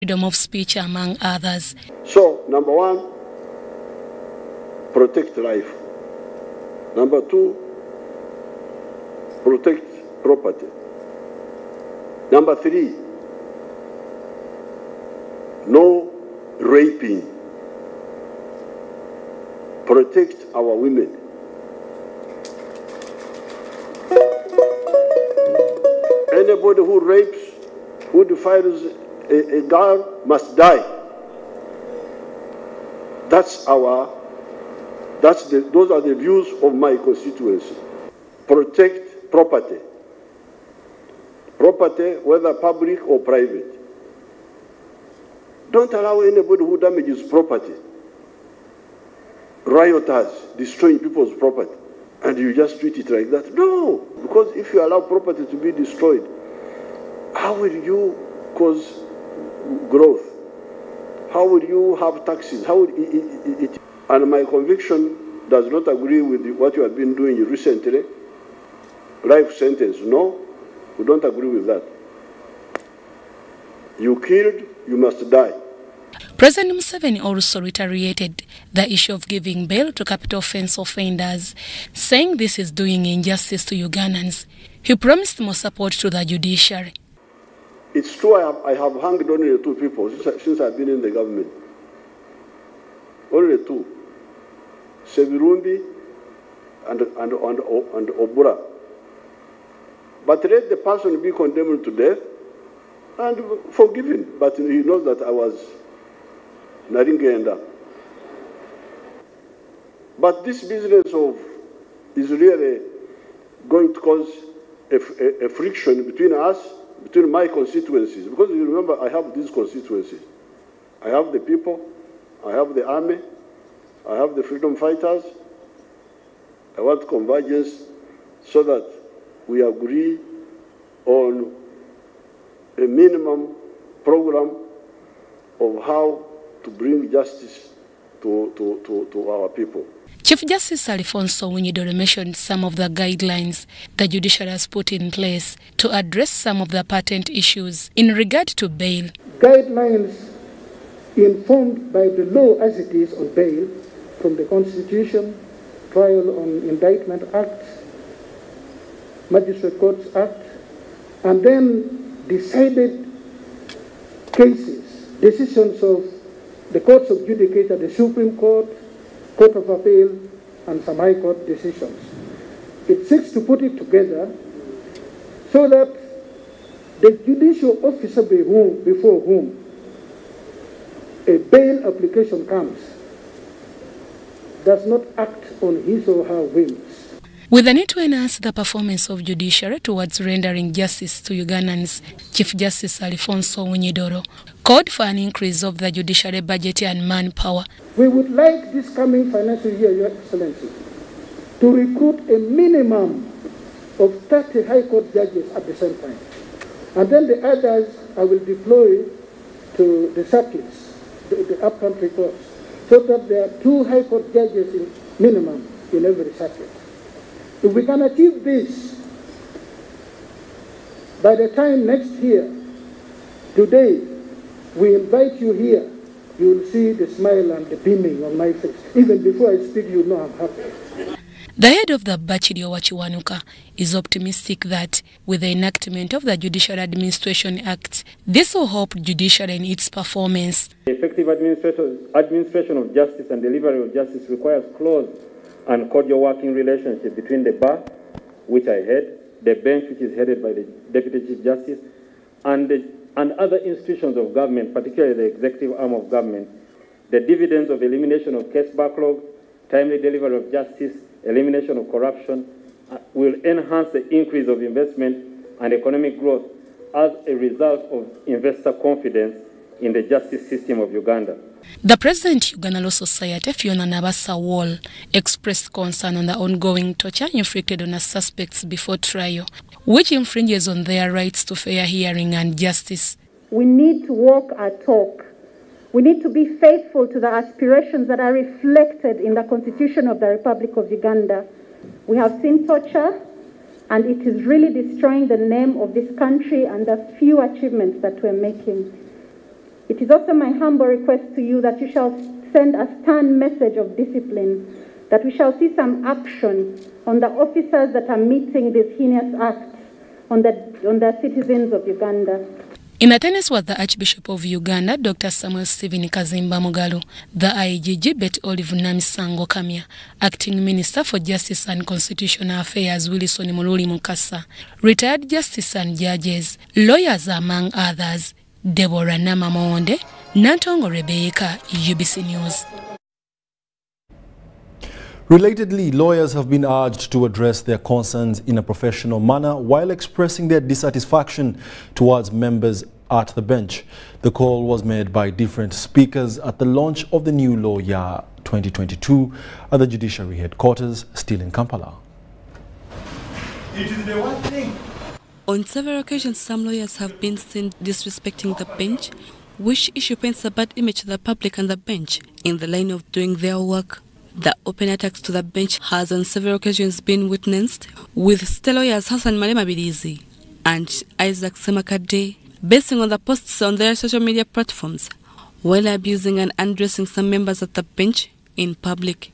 freedom of speech, among others. So, number one, protect life. Number two, protect property. Number three, no raping. Protect our women. Anybody who rapes, who defiles a girl must die. Those are the views of my constituency. Protect property. Property, whether public or private. Don't allow anybody who damages property, rioters, destroying people's property, and you just treat it like that. No, because if you allow property to be destroyed, how will you cause growth? How will you have taxes? How would it? And my conviction does not agree with what you have been doing recently. Life sentence, no, we don't agree with that. You killed, you must die. President Museveni also reiterated the issue of giving bail to capital offence offenders, saying this is doing injustice to Ugandans. He promised more support to the judiciary. It's true I have hanged only two people since I've been in the government. Only two. Sebirumbi and Obura. But let the person be condemned to death and forgiven. But he knows that I was Naringenda. But this business is really going to cause a friction between us, between my constituencies. Because you remember, I have these constituencies. I have the people, I have the army, I have the freedom fighters. I want convergence so that we agree on a minimum program of how to bring justice to our people. Chief Justice Alfonso Winyidoro mentioned some of the guidelines the judiciary has put in place to address some of the patent issues in regard to bail. Guidelines informed by the law as it is on bail from the Constitution, Trial on Indictment Act, Magistrate Courts Act, and then decided cases, decisions of the courts of judicature, the Supreme Court, Court of Appeal, and some High Court decisions. It seeks to put it together so that the judicial officer before whom a bail application comes does not act on his or her whims. With the need to enhance the performance of judiciary towards rendering justice to Ugandans, Chief Justice Alfonso Winyidoro called for an increase of the judiciary budget and manpower. We would like this coming financial year, Your Excellency, to recruit a minimum of 30 High Court judges at the same time. And then the others I will deploy to the circuits, the upcountry courts, so that there are 2 High Court judges in minimum in every circuit. If we can achieve this, by the time next year, today, we invite you here, you will see the smile and the beaming on my face. Even before I speak, you know I'm happy. The head of the Bachirio Wachiwanuka is optimistic that with the enactment of the Judicial Administration Act, this will help judiciary in its performance. Effective administration of justice and delivery of justice requires close and cordial working relationship between the bar, which I head, the bench, which is headed by the Deputy Chief Justice, and other institutions of government, particularly the executive arm of government. The dividends of elimination of case backlog, timely delivery of justice, elimination of corruption will enhance the increase of investment and economic growth as a result of investor confidence in the justice system of Uganda. The President of Uganda Law Society, Fiona Nabassa Wall, expressed concern on the ongoing torture inflicted on the suspects before trial, which infringes on their rights to fair hearing and justice. We need to walk our talk. We need to be faithful to the aspirations that are reflected in the Constitution of the Republic of Uganda. We have seen torture, and it is really destroying the name of this country and the few achievements that we're making. It is also my humble request to you that you shall send a stern message of discipline, that we shall see some action on the officers that are meeting these heinous acts on the citizens of Uganda. In attendance was the Archbishop of Uganda, Dr. Samuel Stephen Kazimba Mugalu, the IGG Bet Olive Namisango Kamya, Acting Minister for Justice and Constitutional Affairs Wilson Mululi Mukasa, retired justice and judges, lawyers among others, Deborah Namamonde, Nantongo Rebecca, UBC News. Relatedly, lawyers have been urged to address their concerns in a professional manner while expressing their dissatisfaction towards members at the bench. The call was made by different speakers at the launch of the new law year 2022 at the Judiciary Headquarters, still in Kampala. It is the one thing. On several occasions, some lawyers have been seen disrespecting the bench, which issue paints a bad image to the public and the bench in the line of doing their work. The open attacks to the bench has on several occasions been witnessed, with state lawyers Hassan Malema Bilizi and Isaac Semakade basing on the posts on their social media platforms while abusing and undressing some members of the bench in public.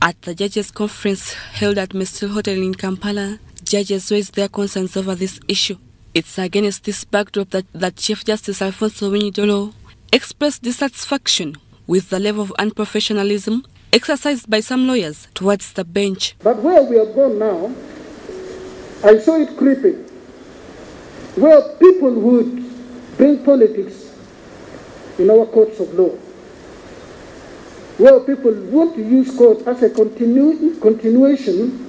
At the judges' conference held at Mestil Hotel in Kampala, judges raised their concerns over this issue. It's against this backdrop that Chief Justice Alfonso Winyidolo expressed dissatisfaction with the level of unprofessionalism exercised by some lawyers towards the bench. But where we have gone now, I saw it creeping, where people would bring politics in our courts of law, where people want to use court as a continuation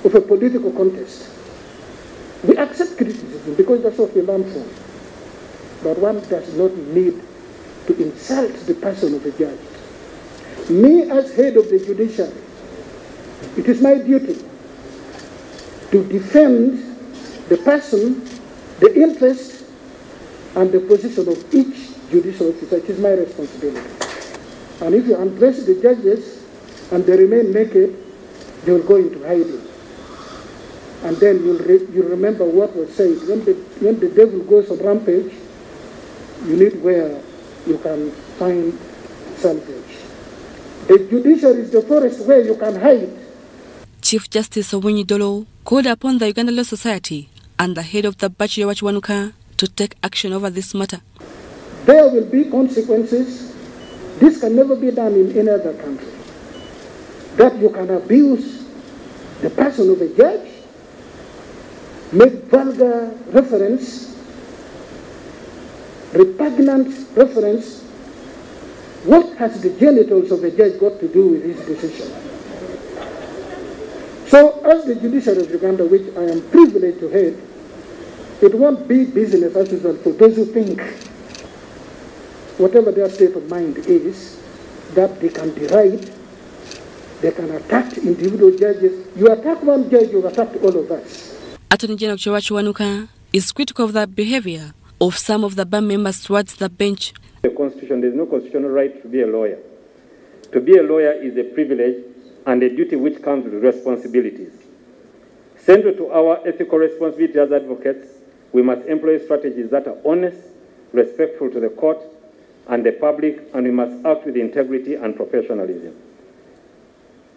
of a political contest. We accept criticism because that's what we learn from. But one does not need to insult the person of a judge. Me, as head of the judiciary, it is my duty to defend the person, the interest, and the position of each judicial officer. It is my responsibility. And if you undress the judges and they remain naked, they will go into hiding. And then you'll remember what was said. When the devil goes on rampage, you need where you can find salvage. The judiciary is the forest where you can hide. Chief Justice Winyidolo called upon the Uganda Law Society and the head of the Bachi Wachiwanuka to take action over this matter. There will be consequences. This can never be done in any other country. That you can abuse the person of a judge, make vulgar reference, repugnant reference. What has the genitals of a judge got to do with his decision? So, as the judiciary of Uganda, which I am privileged to head, it won't be business as usual for those who think, whatever their state of mind is, that they can deride, they can attack individual judges. You attack one judge, you attack all of us. Attorney General Wachiwanuka is critical of the behavior of some of the bar members towards the bench. The Constitution, there is no constitutional right to be a lawyer. To be a lawyer is a privilege and a duty which comes with responsibilities. Central to our ethical responsibility as advocates, we must employ strategies that are honest, respectful to the court and the public, and we must act with integrity and professionalism.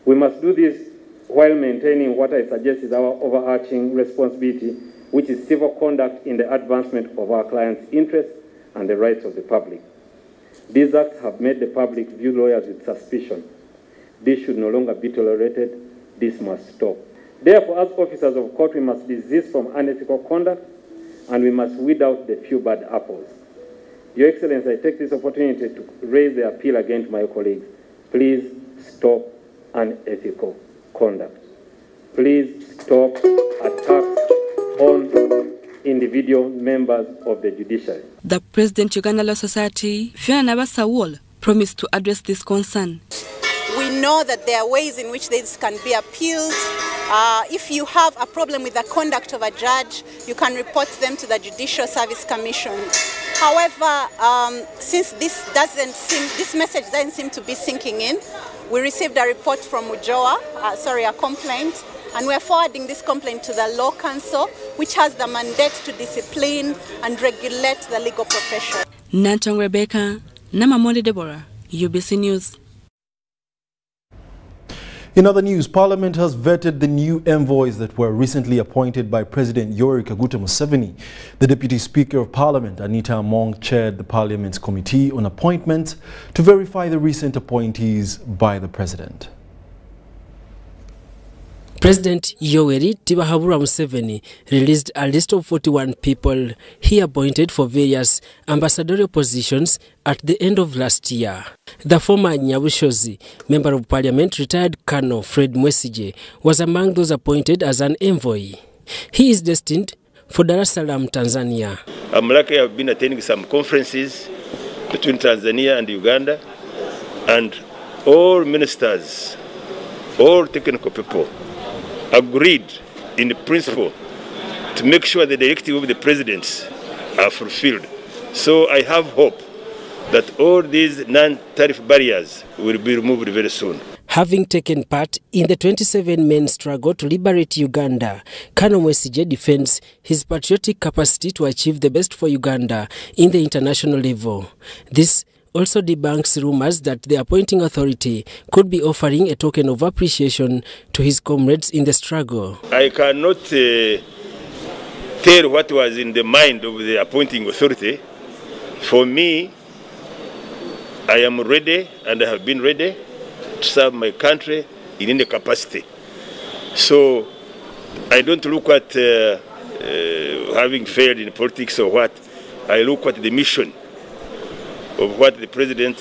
We must do this while maintaining what I suggest is our overarching responsibility, which is civil conduct in the advancement of our clients' interests and the rights of the public. These acts have made the public view lawyers with suspicion. This should no longer be tolerated. This must stop. Therefore, as officers of court, we must desist from unethical conduct and we must weed out the few bad apples. Your Excellency, I take this opportunity to raise the appeal again to my colleagues. Please stop unethical conduct. Please stop attacks on individual members of the judiciary. The President Uganda Law Society, Fiona Nabasa-Wall, promised to address this concern. We know that there are ways in which this can be appealed. If you have a problem with the conduct of a judge, you can report them to the Judicial Service Commission. However, since this message doesn't seem to be sinking in, we received a report from a complaint, and we're forwarding this complaint to the Law Council, which has the mandate to discipline and regulate the legal profession. Nantong Rebecca, Namamonde Deborah, UBC News. In other news, Parliament has vetted the new envoys that were recently appointed by President Yoweri Kaguta Museveni. The Deputy Speaker of Parliament, Anita Among, chaired the Parliament's Committee on Appointments to verify the recent appointees by the President. President Yoweri Tibahabura Museveni released a list of 41 people he appointed for various ambassadorial positions at the end of last year. The former Nyabushozi Member of Parliament, retired Colonel Fred Mwesige, was among those appointed as an envoy. He is destined for Dar es Salaam, Tanzania. I'm lucky I've been attending some conferences between Tanzania and Uganda, and all ministers, all technical people agreed in principle to make sure the directive of the presidents are fulfilled. So I have hope that all these non-tariff barriers will be removed very soon. Having taken part in the 27-men struggle to liberate Uganda, Colonel Mwesige defends his patriotic capacity to achieve the best for Uganda in the international level. This also debunks rumors that the appointing authority could be offering a token of appreciation to his comrades in the struggle. I cannot tell what was in the mind of the appointing authority. For me, I am ready and I have been ready to serve my country in any capacity. So I don't look at having failed in politics or what. I look at the mission of what the president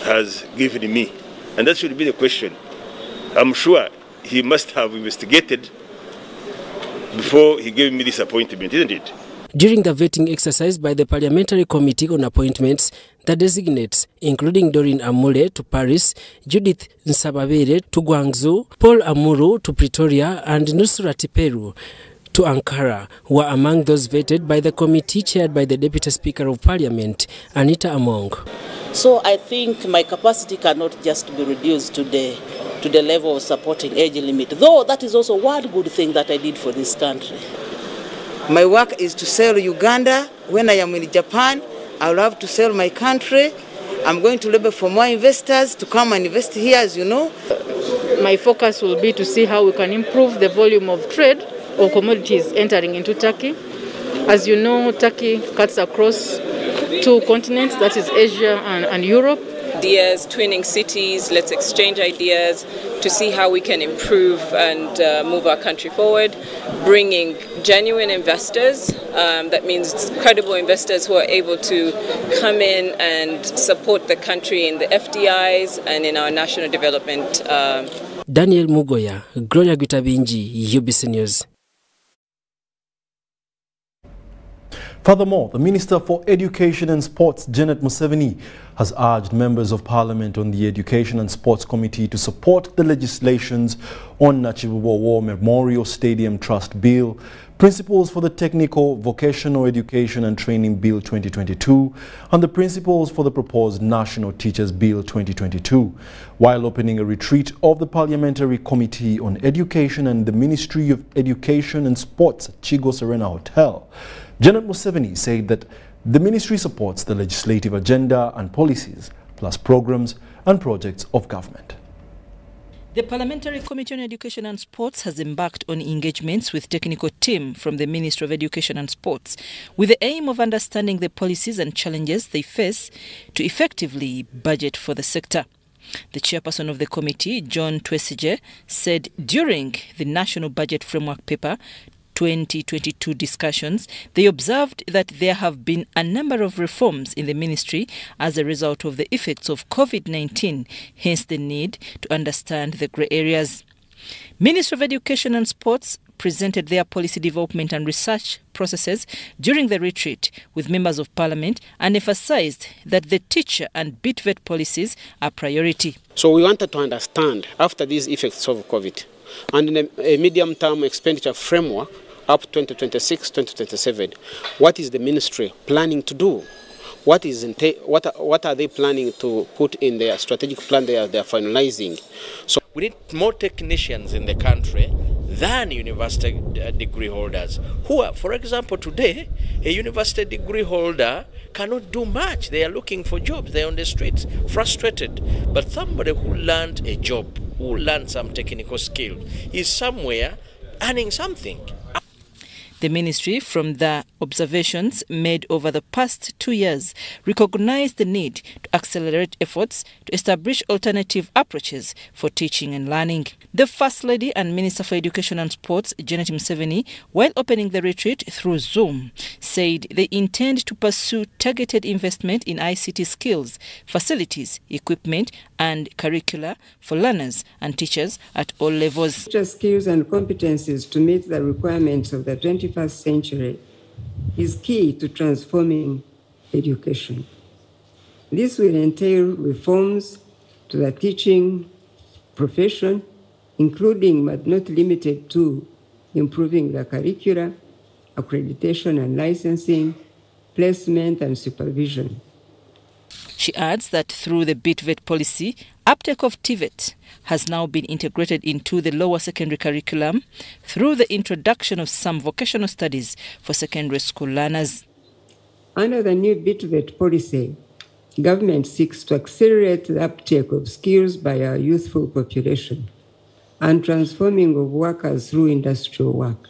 has given me. And that should be the question. I'm sure he must have investigated before he gave me this appointment, isn't it? During the vetting exercise by the Parliamentary Committee on Appointments, the designates, including Doreen Amule to Paris, Judith Nsababere to Guangzhou, Paul Amuru to Pretoria, and Nusrat Peru to Ankara, were among those vetted by the committee chaired by the Deputy Speaker of Parliament, Anita Among. So I think my capacity cannot just be reduced to the level of supporting age limit, though that is also one good thing that I did for this country. My work is to sell Uganda. When I am in Japan, I will have to sell my country. I'm going to labor for more investors to come and invest here, as you know. My focus will be to see how we can improve the volume of trade of commodities entering into Turkey. As you know, Turkey cuts across two continents, that is Asia and Europe. Ideas, twinning cities, let's exchange ideas to see how we can improve and move our country forward, bringing genuine investors, that means credible investors who are able to come in and support the country in the FDIs and in our national development. Daniel Mugoya, Gloria Gutabinji, UBC News. Furthermore, the Minister for Education and Sports, Janet Museveni, has urged members of Parliament on the Education and Sports Committee to support the legislations on Nachibubo War Memorial Stadium Trust Bill, Principles for the Technical, Vocational Education and Training Bill 2022, and the Principles for the proposed National Teachers Bill 2022, while opening a retreat of the Parliamentary Committee on Education and the Ministry of Education and Sports at Chigo Serena Hotel. Janet Museveni said that the ministry supports the legislative agenda and policies, plus programs and projects of government. The Parliamentary Committee on Education and Sports has embarked on engagements with technical team from the Ministry of Education and Sports with the aim of understanding the policies and challenges they face to effectively budget for the sector. The chairperson of the committee, John Twesige, said during the National Budget Framework Paper 2022 discussions, they observed that there have been a number of reforms in the ministry as a result of the effects of COVID-19, hence the need to understand the grey areas. Ministry of Education and Sports presented their policy development and research processes during the retreat with members of Parliament and emphasized that the teacher and BITVET policies are priority. So we wanted to understand, after these effects of COVID, and in a medium-term expenditure framework up 2026-2027, what is the ministry planning to do? What are they planning to put in their strategic plan they are finalizing? So we need more technicians in the country than university degree holders who are, for example, today, a university degree holder cannot do much. They are looking for jobs. They're on the streets, frustrated. But somebody who learned a job, who learned some technical skill, is somewhere earning something. The ministry, from the observations made over the past 2 years, recognized the need to accelerate efforts to establish alternative approaches for teaching and learning. The First Lady and Minister for Education and Sports, Janet Museveni, while opening the retreat through Zoom, said they intend to pursue targeted investment in ICT skills, facilities, equipment and curricula for learners and teachers at all levels. Skills and competencies to meet the requirements of the 21st century is key to transforming education. This will entail reforms to the teaching profession, including but not limited to improving the curricula, accreditation and licensing, placement and supervision. She adds that through the BITVET policy, uptake of TVET has now been integrated into the lower secondary curriculum through the introduction of some vocational studies for secondary school learners. Under the new BITVET policy, government seeks to accelerate the uptake of skills by our youthful population and transforming of workers through industrial work.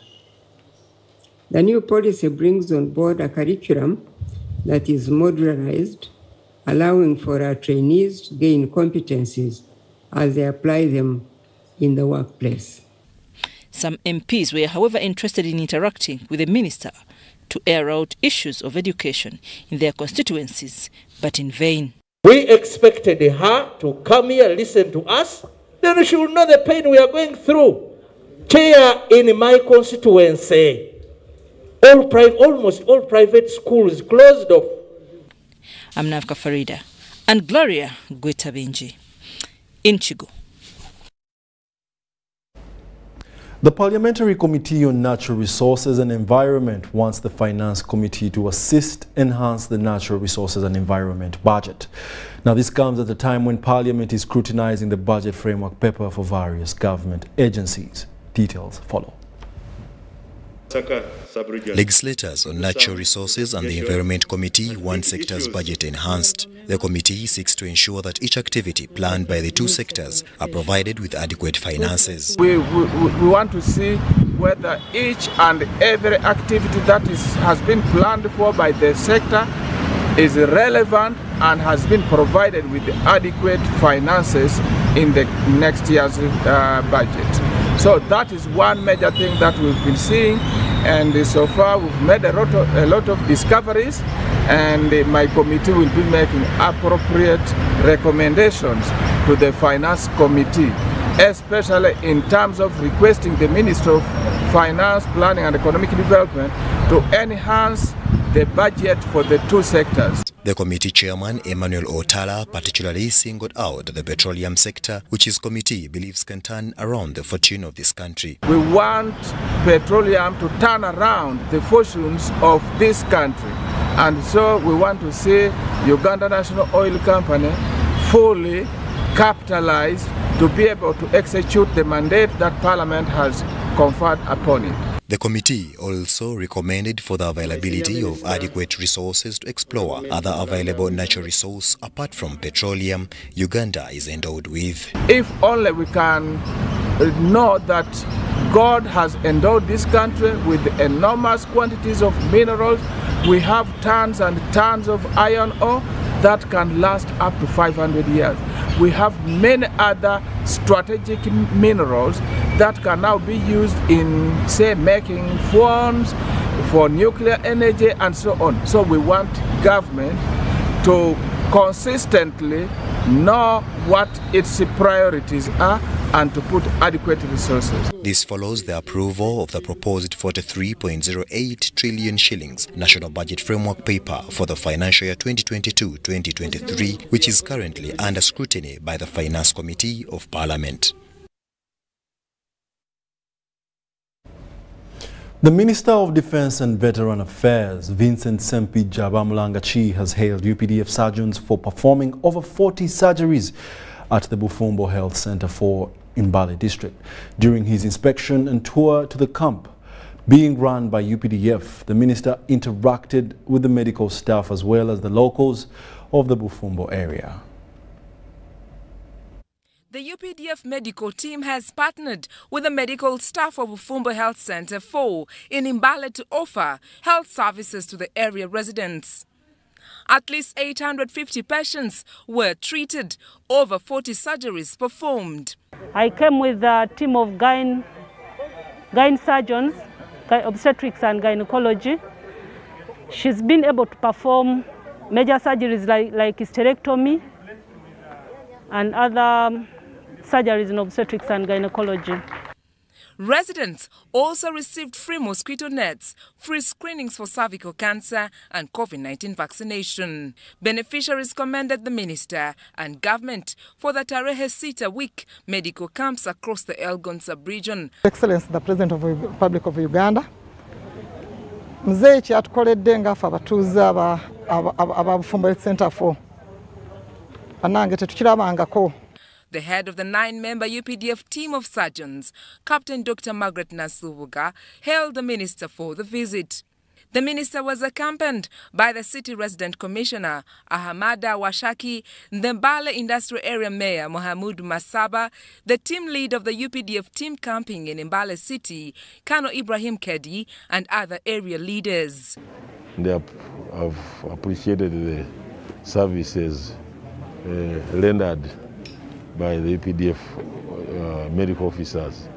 The new policy brings on board a curriculum that is modularized, allowing for our trainees to gain competencies as they apply them in the workplace. Some MPs were, however, interested in interacting with the minister to air out issues of education in their constituencies, but in vain. We expected her to come here, listen to us, then she will know the pain we are going through. Chair, in my constituency, almost all private schools closed off. I'm Navka Farida and Gloria Gwetabinji in Chigo. The Parliamentary Committee on Natural Resources and Environment wants the Finance Committee to assist enhance the Natural Resources and Environment budget. Now, this comes at a time when Parliament is scrutinizing the budget framework paper for various government agencies. Details follow. Legislators on Natural Resources and the Environment Committee want sectors' budget enhanced. The committee seeks to ensure that each activity planned by the two sectors are provided with adequate finances. We want to see whether each and every activity that has been planned for by the sector is relevant and has been provided with adequate finances in the next year's budget. So that is one major thing that we've been seeing, and so far we've made a lot of discoveries, and my committee will be making appropriate recommendations to the Finance Committee, especially in terms of requesting the Minister of Finance, Planning and Economic Development to enhance the budget for the two sectors. The committee chairman, Emmanuel Otala, particularly singled out the petroleum sector, which his committee believes can turn around the fortune of this country. We want petroleum to turn around the fortunes of this country. And so we want to see Uganda National Oil Company fully capitalized to be able to execute the mandate that Parliament has conferred upon it. The committee also recommended for the availability of adequate resources to explore other available natural resources apart from petroleum Uganda is endowed with. If only we can know that God has endowed this country with enormous quantities of minerals. We have tons and tons of iron ore that can last up to 500 years. We have many other strategic minerals that can now be used in, say, making phones, for nuclear energy and so on. So we want government to consistently know what its priorities are and to put adequate resources. This follows the approval of the proposed 43.08 trillion shillings National Budget Framework Paper for the financial year 2022-2023, which is currently under scrutiny by the Finance Committee of Parliament. The Minister of Defence and Veteran Affairs, Vincent Sempi Jabamulangachi, has hailed UPDF surgeons for performing over 40 surgeries at the Bufumbo Health Centre for in Mbale district. During his inspection and tour to the camp being run by UPDF, the minister interacted with the medical staff as well as the locals of the Bufumbo area. The UPDF medical team has partnered with the medical staff of Bufumbo Health Center 4 in Mbale to offer health services to the area residents. At least 850 patients were treated, over 40 surgeries performed. I came with a team of gyne surgeons, obstetrics and gynecology. She's been able to perform major surgeries like hysterectomy and other surgeries in obstetrics and gynecology. Residents also received free mosquito nets, free screenings for cervical cancer and COVID-19 vaccination. Beneficiaries commended the minister and government for the Tarehe Sita week medical camps across the Elgon sub-region. Excellency, the President of the Republic of Uganda, mzee kyatukoledde ngaffe abatuuze aba Bufumbo Health Center 4 anange tetukirabangako. The head of the 9-member UPDF team of surgeons, Captain Dr. Margaret Nasubuga, hailed the minister for the visit. The minister was accompanied by the city resident commissioner, Ahamada Washaki, the Mbale Industrial Area Mayor, Mohamud Masaba, the team lead of the UPDF team camping in Mbale City, Kano Ibrahim Kedi, and other area leaders. They have appreciated the services rendered by the UPDF medical officers.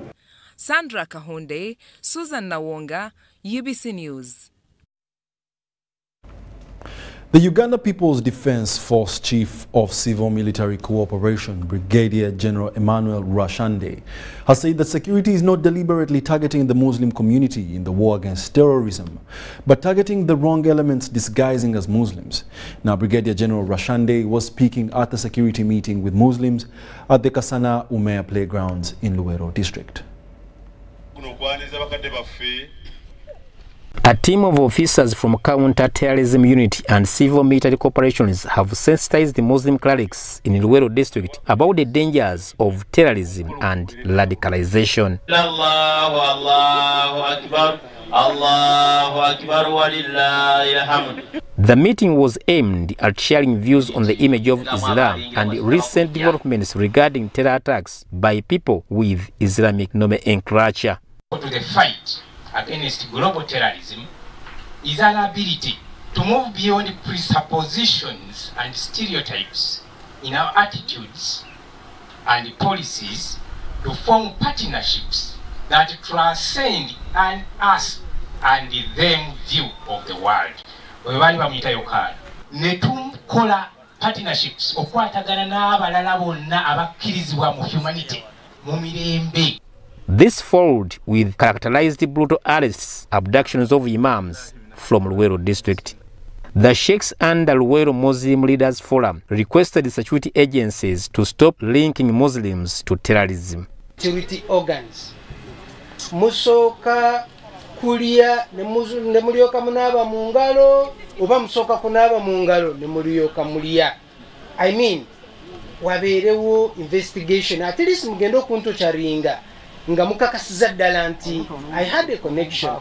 Sandra Kahonde, Susan Nawonga, UBC News. The Uganda People's Defense Force Chief of Civil Military Cooperation, Brigadier General Emmanuel Rwashande, has said that security is not deliberately targeting the Muslim community in the war against terrorism, but targeting the wrong elements disguising as Muslims. Now, Brigadier General Rwashande was speaking at the security meeting with Muslims at the Kasana Umea Playgrounds in Luwero District. A team of officers from counter-terrorism unit and civil military corporations have sensitized the Muslim clerics in Luwero district about the dangers of terrorism and radicalization. The meeting was aimed at sharing views on the image of Islam and recent developments regarding terror attacks by people with Islamic nomenclature. To the fight against global terrorism is our ability to move beyond presuppositions and stereotypes in our attitudes and policies to form partnerships that transcend us and them view of the world. Netukola partnerships okwatagana n'abalala bonna abakkirizibwa mu humanity mu mirembe. This followed with characterized brutal arrests, abductions of imams from Luwero district. The Sheikhs and the Luwero Muslim Leaders Forum requested security agencies to stop linking Muslims to terrorism. Security organs. Musoka kulia ne mulioka munaba mungalo, oba musoka kunaba mungalo ne mulioka mulia. I mean, waberewo investigation. At least mugendo kunto charinga. I had a connection.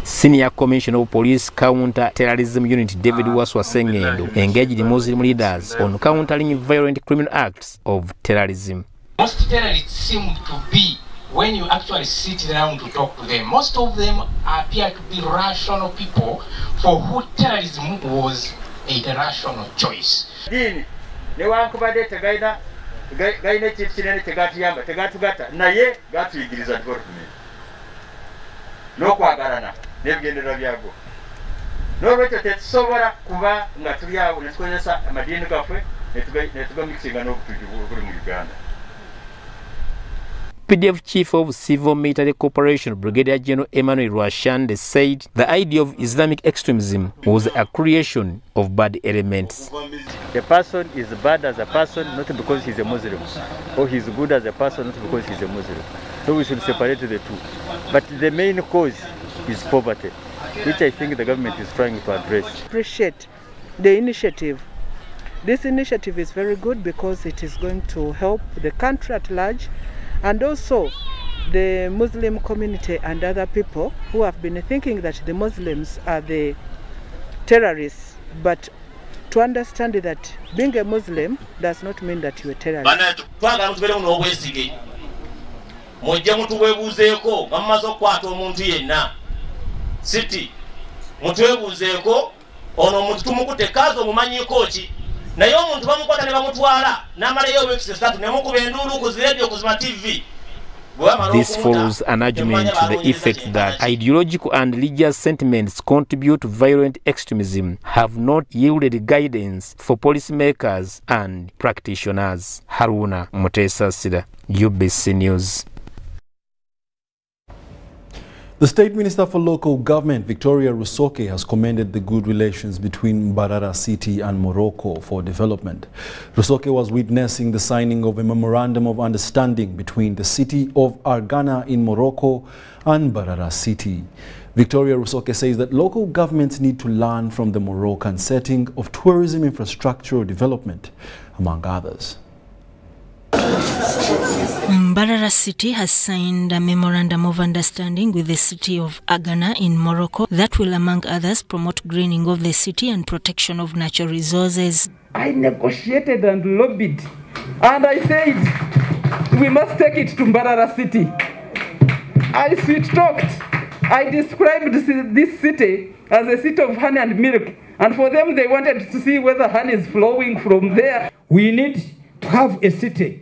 Senior Commissioner of Police Counter-Terrorism Unit David Waswa Sengendo engaged Muslim leaders on countering violent criminal acts of terrorism. Most terrorists seem to be, when you actually sit down to talk to them, most of them appear to be rational people for who terrorism was a rational choice. UPDF Chief of Civil Military Corporation, Brigadier General Emmanuel Rwashande, said the idea of Islamic extremism was a creation of bad elements. The person is bad as a person not because he's a Muslim, or he's good as a person not because he's a Muslim. So we should separate the two. But the main cause is poverty. which I think the government is trying to address. Appreciate the initiative. This initiative is very good because it is going to help the country at large, and also the Muslim community and other people who have been thinking that the Muslims are the terrorists, but to understand that being a Muslim does not mean that you're a terrorist. This follows an argument to the effect that ideological and religious sentiments contribute to violent extremism have not yielded guidance for policymakers and practitioners. Haruna Mutesa Sida, UBC News. The State Minister for Local Government, Victoria Rusoke, has commended the good relations between Mbarara City and Morocco for development. Rusoke was witnessing the signing of a memorandum of understanding between the city of Argana in Morocco and Mbarara City. Victoria Rusoke says that local governments need to learn from the Moroccan setting of tourism infrastructural development, among others. Mbarara City has signed a memorandum of understanding with the city of Argana in Morocco that will, among others, promote greening of the city and protection of natural resources. I negotiated and lobbied, and I said we must take it to Mbarara City. I sweet-talked. I described this city as a city of honey and milk, and for them they wanted to see whether honey is flowing from there. We need to have a city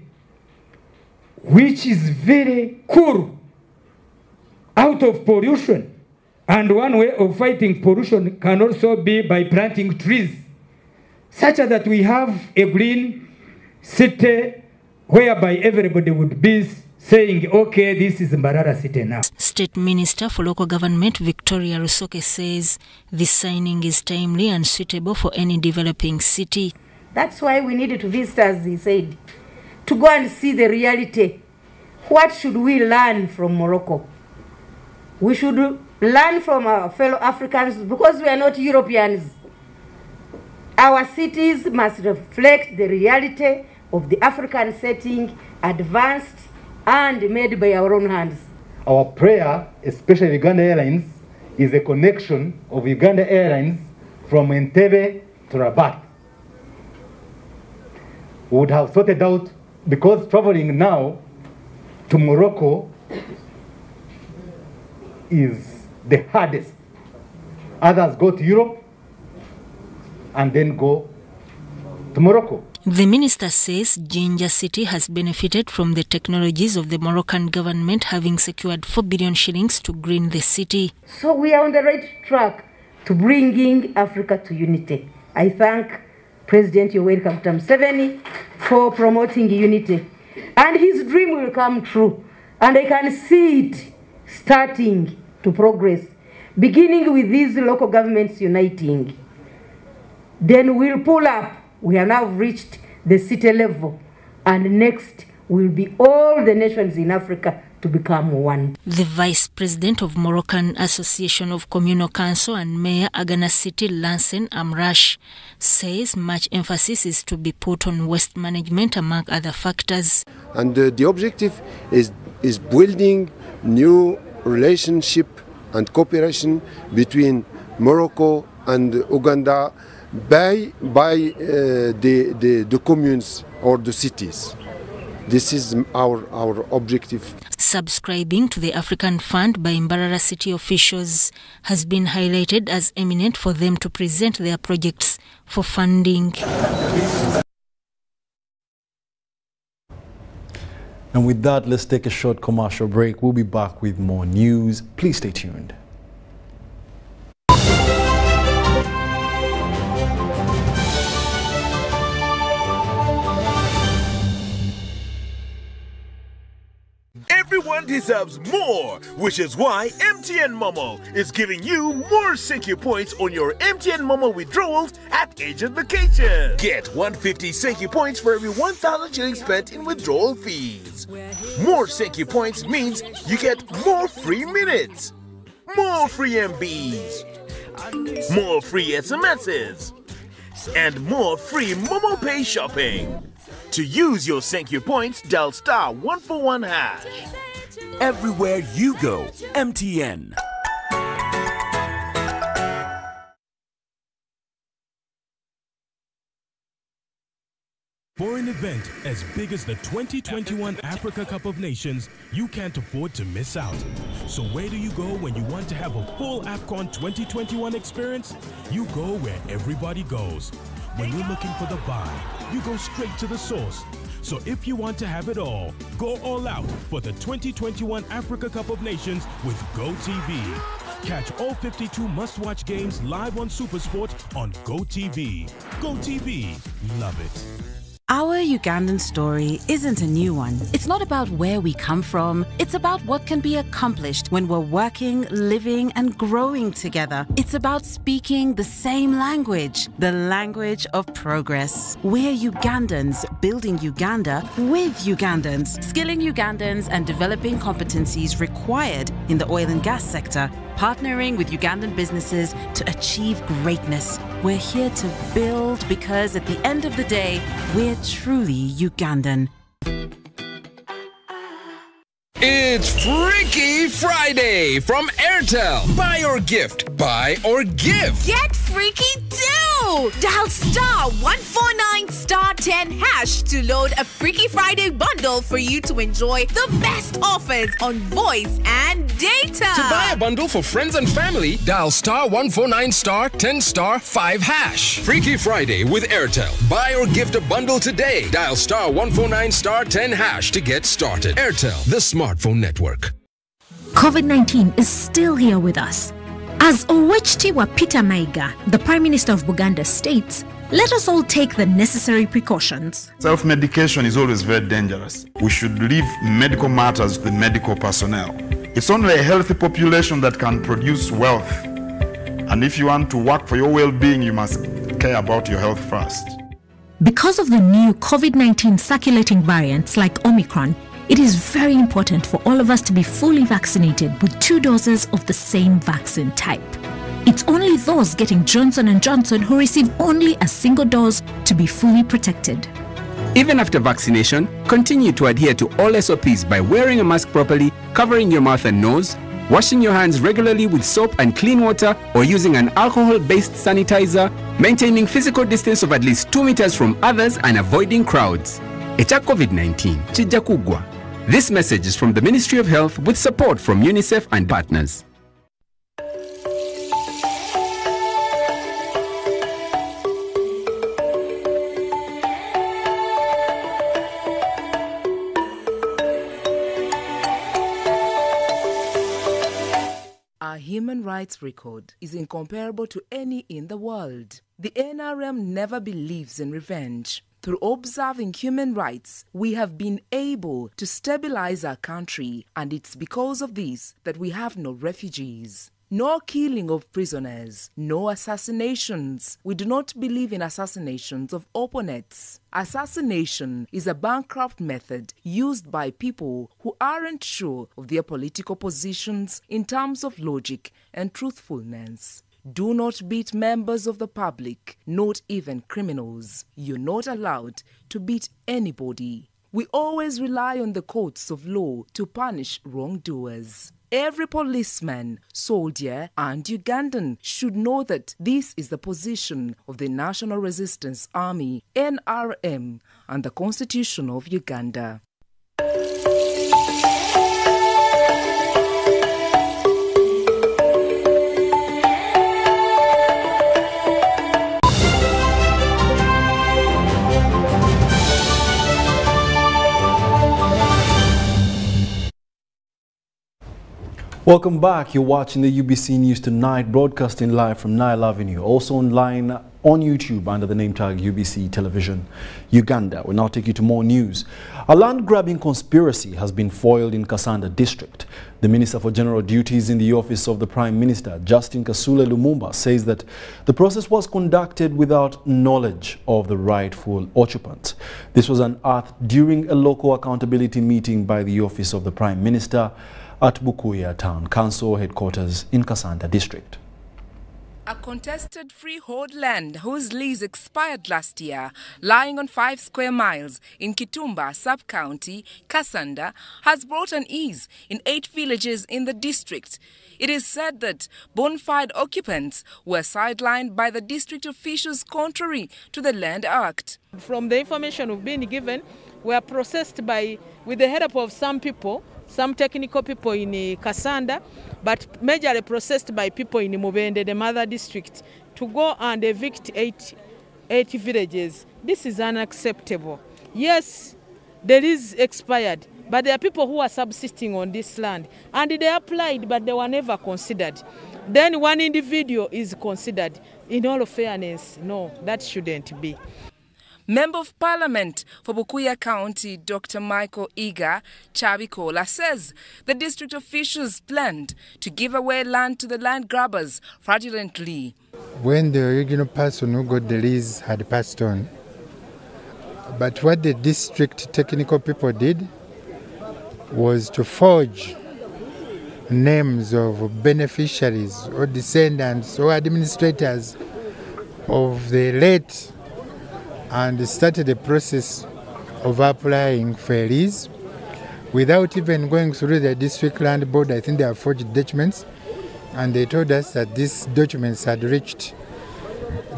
which is very cool, out of pollution. And one way of fighting pollution can also be by planting trees, such that we have a green city whereby everybody would be saying, okay, this is Mbarara City now. State Minister for Local Government Victoria Rusoke says this signing is timely and suitable for any developing city. That's why we needed to visit, as he said, to go and see the reality. What should we learn from Morocco? We should learn from our fellow Africans because we are not Europeans. Our cities must reflect the reality of the African setting, advanced and made by our own hands. Our prayer, especially Uganda Airlines, is a connection of Uganda Airlines from Entebbe to Rabat. We would have sorted out, because traveling now to Morocco is the hardest. Others go to Europe and then go to Morocco. The minister says Jinja City has benefited from the technologies of the Moroccan government, having secured 4 billion shillings to green the city. So we are on the right track to bringing Africa to unity. I thank President Yoweri Kaguta Museveni for promoting unity. And his dream will come true. And I can see it starting to progress, beginning with these local governments uniting. Then we'll pull up. We have now reached the city level. And next will be all the nations in Africa to become one. The Vice President of Moroccan Association of Communal Council and Mayor Argana City, Lansen Amrash, says much emphasis is to be put on waste management among other factors. And the objective is building new relationship and cooperation between Morocco and Uganda by the communes or the cities. This is our objective. Subscribing to the African Fund by Mbarara City officials has been highlighted as eminent for them to present their projects for funding. And with that, let's take a short commercial break. We'll be back with more news. Please stay tuned. Everyone deserves more, which is why MTN Momo is giving you more Senki points on your MTN Momo withdrawals at Agent Vacation. Get 150 Senki points for every 1,000 shillings spent in withdrawal fees. More Senki points means you get more free minutes, more free MBs, more free SMSs, and more free MomoPay shopping. To use your Thank You points, dial *141#. Everywhere you go, MTN. For an event as big as the 2021 Africa Cup of Nations, you can't afford to miss out. So where do you go when you want to have a full AFCON 2021 experience? You go where everybody goes. When you're looking for the vibe, you go straight to the source. So if you want to have it all, go all out for the 2021 Africa Cup of Nations with GoTV. Catch all 52 must-watch games live on SuperSport on GoTV. GoTV, love it. Our Ugandan story isn't a new one. It's not about where we come from. It's about what can be accomplished when we're working, living, and growing together. It's about speaking the same language, the language of progress. We're Ugandans building Uganda with Ugandans, skilling Ugandans and developing competencies required in the oil and gas sector, partnering with Ugandan businesses to achieve greatness. We're here to build because at the end of the day, we're truly Ugandan. It's Freaky Friday from Airtel. Buy or gift, buy or give. Get freaky too! Dial *149*10# to load a Freaky Friday bundle for you to enjoy the best offers on voice and data. To buy a bundle for friends and family, dial *149*10*5#. Freaky Friday with Airtel. Buy or gift a bundle today. Dial *149*10# to get started. Airtel, the smartphone network. COVID-19 is still here with us. As Owechitiwa Peter Maiga, the Prime Minister of Buganda, states, let us all take the necessary precautions. Self-medication is always very dangerous. We should leave medical matters to the medical personnel. It's only a healthy population that can produce wealth. And if you want to work for your well-being, you must care about your health first. Because of the new COVID-19 circulating variants like Omicron, it is very important for all of us to be fully vaccinated with 2 doses of the same vaccine type. It's only those getting Johnson & Johnson who receive only a single dose to be fully protected. Even after vaccination, continue to adhere to all SOPs by wearing a mask properly, covering your mouth and nose, washing your hands regularly with soap and clean water or using an alcohol-based sanitizer, maintaining physical distance of at least 2 meters from others and avoiding crowds. Echa COVID-19, chija kugwa. This message is from the Ministry of Health with support from UNICEF and partners. Our human rights record is incomparable to any in the world. The NRM never believes in revenge. Through observing human rights, we have been able to stabilize our country, and it's because of this that we have no refugees. No killing of prisoners, no assassinations. We do not believe in assassinations of opponents. Assassination is a bankrupt method used by people who aren't sure of their political positions in terms of logic and truthfulness. Do not beat members of the public, not even criminals. You're not allowed to beat anybody. We always rely on the courts of law to punish wrongdoers. Every policeman, soldier, and Ugandan should know that this is the position of the National Resistance Army, NRM, and the Constitution of Uganda. Welcome back. You're watching the UBC News Tonight, broadcasting live from Nile Avenue, also online on YouTube under the name tag UBC Television Uganda. We'll now take you to more news. A land-grabbing conspiracy has been foiled in Kasanda District. The Minister for General Duties in the Office of the Prime Minister, Justin Kasule Lumumba, says that the process was conducted without knowledge of the rightful occupants. This was unearthed during a local accountability meeting by the Office of the Prime Minister at Bukuya Town Council headquarters in Kassanda district. A contested freehold land whose lease expired last year, lying on 5 square miles in Kitumba sub-county, Kassanda, has brought an ease in 8 villages in the district. It is said that bona fide occupants were sidelined by the district officials contrary to the Land Act. From the information we've been given, we are processed with the help of some people, some technical people in Kassanda, but majorly processed by people in Mubende, the mother district, to go and evict 8 villages. This is unacceptable. Yes, there is expired, but there are people who are subsisting on this land, and they applied, but they were never considered. Then one individual is considered. In all fairness, no, that shouldn't be. Member of Parliament for Bukuya County, Dr. Michael Iga Chabikola, says the district officials planned to give away land to the land grabbers fraudulently. When the original person who got the lease had passed on, but what the district technical people did was to forge names of beneficiaries or descendants or administrators of the late, and started the process of applying for a lease without even going through the district land board. I think they have forged documents, and they told us that these documents had reached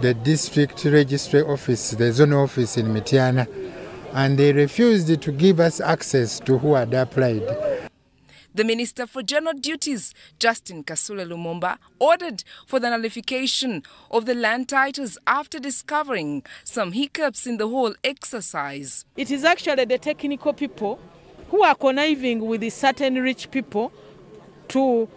the district registry office, the zonal office in Mityana, and they refused to give us access to who had applied. The Minister for General Duties, Justin Kasule Lumumba, ordered for the nullification of the land titles after discovering some hiccups in the whole exercise. It is actually the technical people who are conniving with the certain rich people to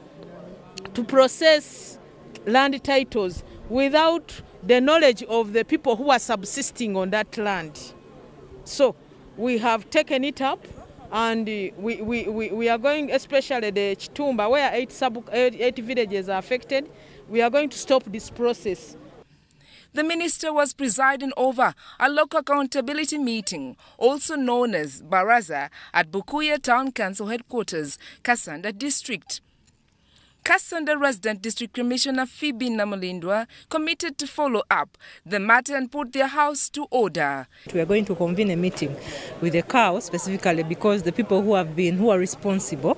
process land titles without the knowledge of the people who are subsisting on that land. So we have taken it up. And we are going, especially the Chitumba, where 8 villages are affected, we are going to stop this process. The minister was presiding over a local accountability meeting, also known as Baraza, at Bukuya Town Council headquarters, Kassanda district. Kassanda resident District Commissioner Phoebe Namulindwa committed to follow up the matter and put their house to order. We are going to convene a meeting with the cow specifically because the people who are responsible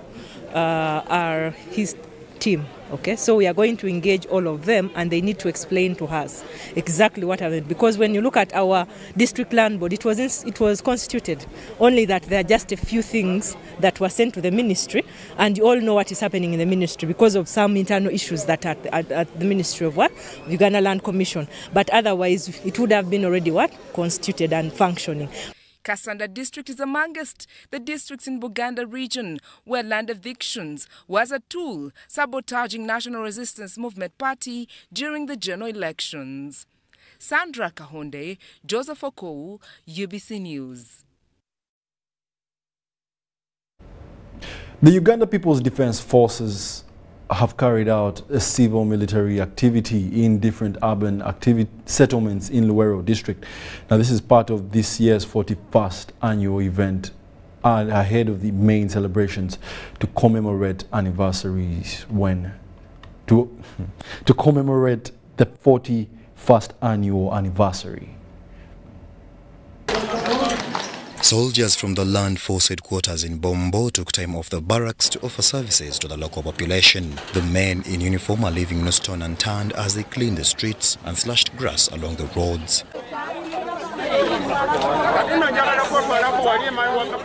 are his team. Okay, so we are going to engage all of them, and they need to explain to us exactly what happened. Because when you look at our district land board, it was constituted only that there are just a few things that were sent to the ministry, and you all know what is happening in the ministry because of some internal issues that are at the Ministry of what? Uganda Land Commission. But otherwise, it would have been already what? Constituted and functioning. Kassanda district is amongst the districts in Buganda region where land evictions was a tool sabotaging National Resistance Movement Party during the general elections. Sandra Kahonde, Joseph Okou, UBC News. The Uganda People's Defence Forces have carried out a civil military activity in different urban settlements in Luweero district. Now this is part of this year's 41st annual event and ahead of the main celebrations to commemorate anniversaries to commemorate the 41st annual anniversary. Soldiers from the Land Force headquarters in Bombo took time off the barracks to offer services to the local population. The men in uniform are leaving no stone unturned as they clean the streets and slashed grass along the roads.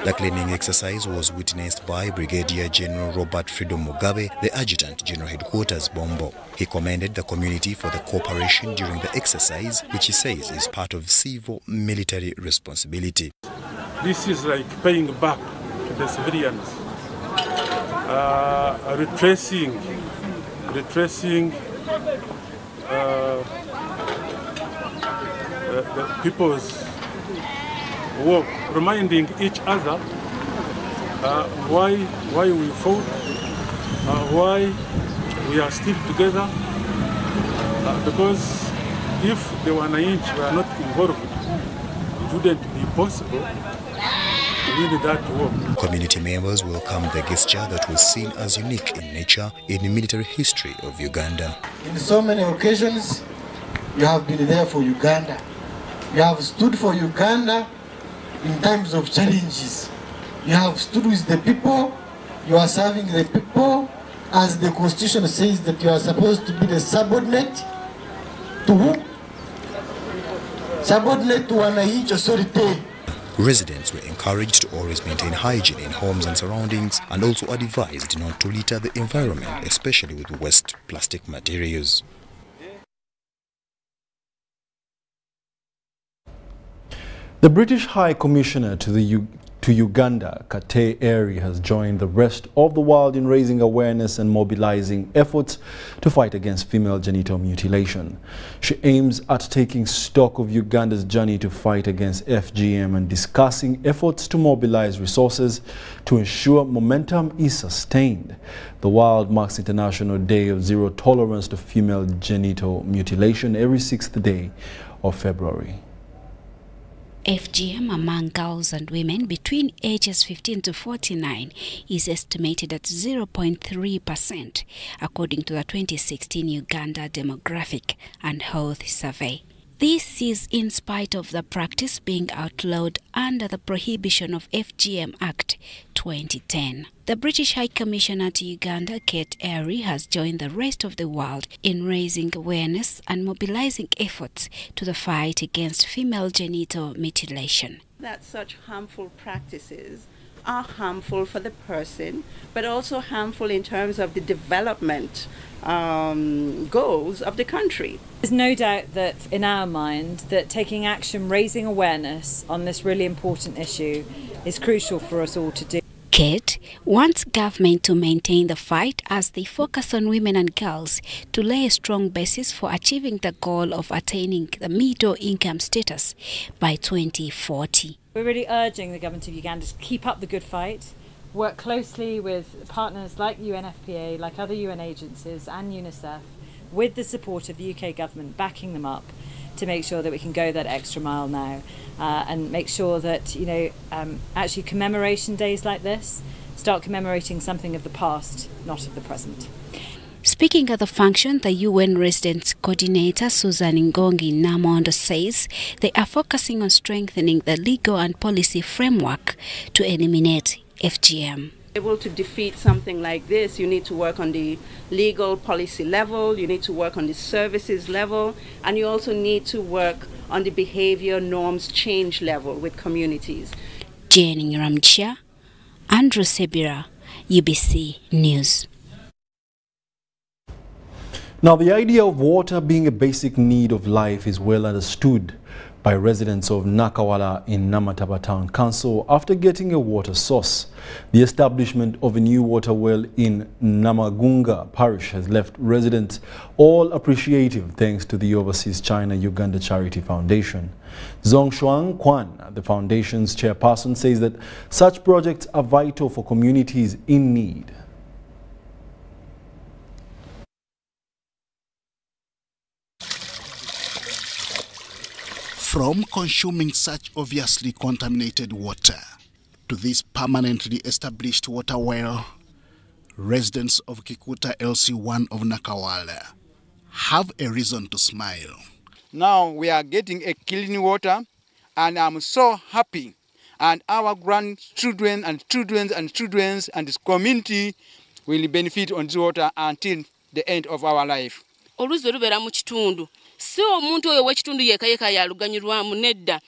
The cleaning exercise was witnessed by Brigadier General Robert Freedom Mugabe, the Adjutant General Headquarters Bombo. He commended the community for the cooperation during the exercise, which he says is part of civil military responsibility. This is like paying back to the civilians, retracing the people's work, reminding each other why we fought, why we are still together, because if the Wananchi were not involved, it wouldn't be possible to We needed that to work. Community members welcomed the gesture that was seen as unique in nature in the military history of Uganda. In so many occasions, you have been there for Uganda. You have stood for Uganda in times of challenges. You have stood with the people. You are serving the people. As the Constitution says that you are supposed to be the subordinate to who? Subordinate to wananchi authority. Residents were encouraged to always maintain hygiene in homes and surroundings and also advised not to litter the environment, especially with waste plastic materials. The British High Commissioner to Uganda, Kate Eri, has joined the rest of the world in raising awareness and mobilizing efforts to fight against female genital mutilation. She aims at taking stock of Uganda's journey to fight against FGM and discussing efforts to mobilize resources to ensure momentum is sustained. The world marks International Day of Zero Tolerance to Female Genital Mutilation every 6th day of February. FGM among girls and women between ages 15 to 49 is estimated at 0.3%, according to the 2016 Uganda Demographic and Health Survey. This is in spite of the practice being outlawed under the Prohibition of FGM Act 2010. The British High Commissioner to Uganda, Kate Eri, has joined the rest of the world in raising awareness and mobilizing efforts to the fight against female genital mutilation. That such harmful practices are harmful for the person, but also harmful in terms of the development goals of the country. There's no doubt that in our mind that taking action, raising awareness on this really important issue is crucial for us all to do. Kate wants government to maintain the fight as they focus on women and girls to lay a strong basis for achieving the goal of attaining the middle income status by 2040. We're really urging the government of Uganda to keep up the good fight, work closely with partners like UNFPA, like other UN agencies and UNICEF, with the support of the UK government backing them up to make sure that we can go that extra mile now and make sure that, actually commemoration days like this start commemorating something of the past, not of the present. Speaking at the function, the UN Residence Coordinator Susan Ngongi Namondo says they are focusing on strengthening the legal and policy framework to eliminate FGM. Able to defeat something like this, you need to work on the legal policy level, you need to work on the services level, and you also need to work on the behavior norms change level with communities. Jane Ramchia, Andrew Sebira, UBC News. Now, the idea of water being a basic need of life is well understood by residents of Nakawala in Namataba Town Council after getting a water source. The establishment of a new water well in Namagunga Parish has left residents all appreciative thanks to the Overseas China-Uganda Charity Foundation. Zongshuang Kwan, the foundation's chairperson, says that such projects are vital for communities in need. From consuming such obviously contaminated water to this permanently established water well, residents of Kikuta LC1 of Nakawala have a reason to smile. Now we are getting a clean water and I'm so happy, and our grandchildren and children and children and this community will benefit on this water until the end of our life. Si omuntu oyo w'ekitundu yeka yaluganyirwamu nedda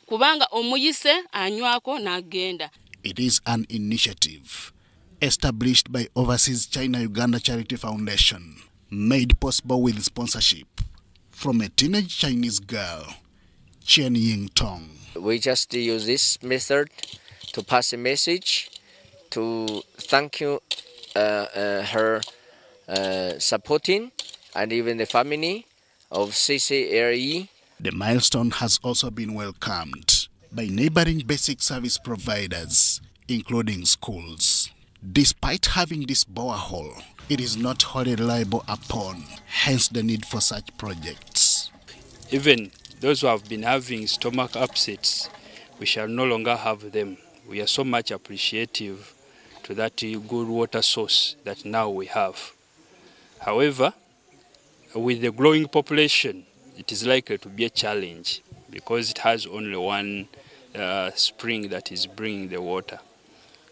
kubanga omuyise anywako n'agenda. It is an initiative established by Overseas China-Uganda Charity Foundation, made possible with sponsorship from a teenage Chinese girl, Chen Ying Tong. We just use this method to pass a message to thank you her supporting and even the family of CCRE. The milestone has also been welcomed by neighboring basic service providers, including schools. Despite having this borehole, it is not wholly reliable upon, hence the need for such projects. Even those who have been having stomach upsets, we shall no longer have them We are so much appreciative to that good water source that now we have. However, with the growing population, it is likely to be a challenge because it has only one spring that is bringing the water.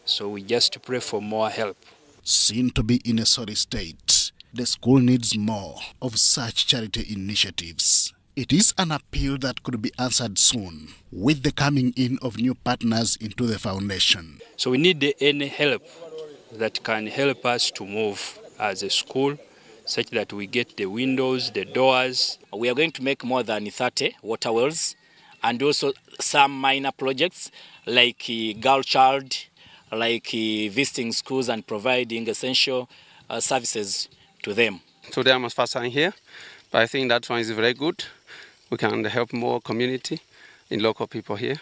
So we just pray for more help. Seen to be in a sorry state, the school needs more of such charity initiatives. It is an appeal that could be answered soon with the coming in of new partners into the foundation. So we need any help that can help us to move as a school, such that we get the windows, the doors. We are going to make more than 30 water wells and also some minor projects like Girl Child, like visiting schools and providing essential services to them. Today I'm first time here, but I think that one is very good. We can help more community and local people here.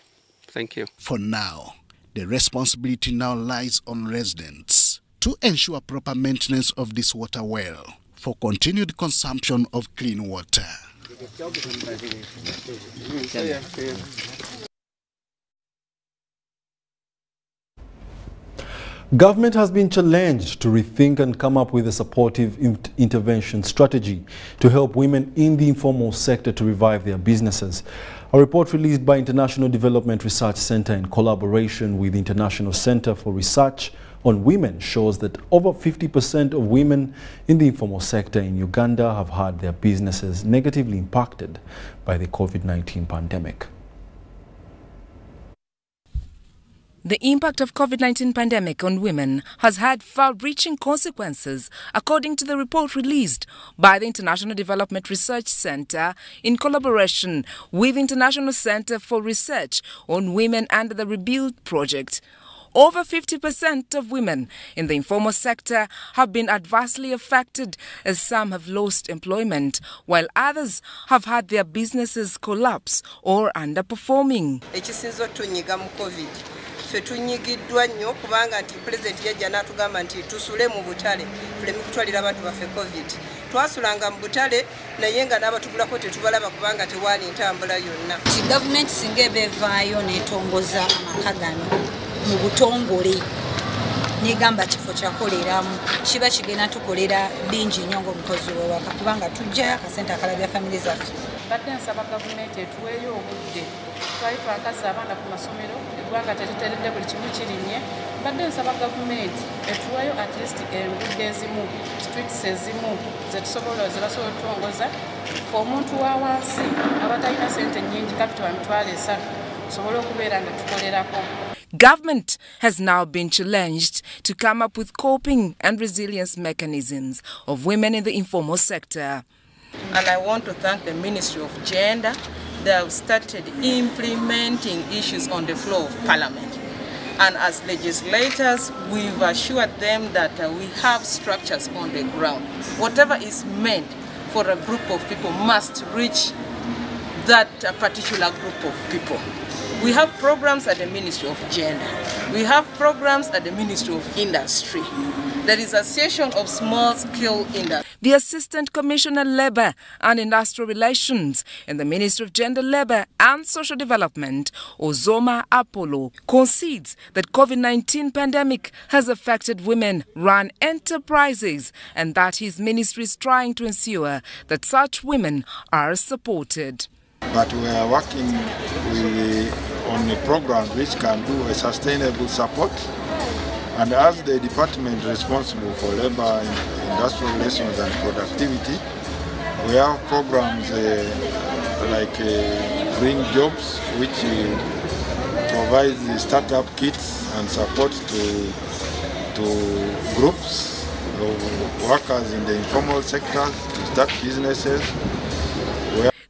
Thank you. For now, the responsibility now lies on residents to ensure proper maintenance of this water well for continued consumption of clean water. Government has been challenged to rethink and come up with a supportive intervention strategy to help women in the informal sector to revive their businesses. A report released by International Development Research Center in collaboration with the International Center for Research on Women shows that over 50% of women in the informal sector in Uganda have had their businesses negatively impacted by the COVID-19 pandemic. The impact of COVID-19 pandemic on women has had far-reaching consequences, according to the report released by the International Development Research Center in collaboration with the International Center for Research on Women under the Rebuild Project. Over 50% of women in the informal sector have been adversely affected, as some have lost employment, while others have had their businesses collapse or underperforming. Ffe tunyigiddwa nnyo kubanga nti President yajja n'atugamba nti tusule mu butale tuleme kutwalira abantu baffe COVID. Twasulanga mu butale naye nga n'abatugulako tetubalaba kubanga tewali ntambula yonna. Gavumenti singa ebevaayo n'etongoza amaka gano mu butongole n'egamba kifo kyakoleramu kiba kigenda tukolera bingi nnyo ng'omukozi w'ewaka kubanga tujjayo akasente akalabya famire zaffe. Badde nsaba gavumenti etuweeyo obudde twali twakaza abaana ku masomero eggwanga teriteredde buli kimu kirinye. Badde nsaba gavumenti etuweeyo at least enguudo ezimu streets ezimu zetusobola zebasobola otutongoza omuntu wa wansi abatalina sente nnyingi kapito emitwalo 3 tusobole okubeera nga tukolerako. Government has now been challenged to come up with coping and resilience mechanisms of women in the informal sector. And I want to thank the Ministry of Gender. They have started implementing issues on the floor of Parliament. And as legislators, we've assured them that we have structures on the ground. Whatever is meant for a group of people must reach that particular group of people. We have programs at the Ministry of Gender. We have programs at the Ministry of Industry. There is a session of small-scale industry. The Assistant Commissioner Labour and Industrial Relations in the Ministry of Gender, Labour and Social Development, Ozoma Apollo, concedes that COVID-19 pandemic has affected women-run enterprises and that his ministry is trying to ensure that such women are supported. But we are working on a program which can do a sustainable support. And as the department responsible for labor, industrial relations and productivity, we have programs like Green Jobs, which provides the startup kits and support to groups of workers in the informal sector to start businesses.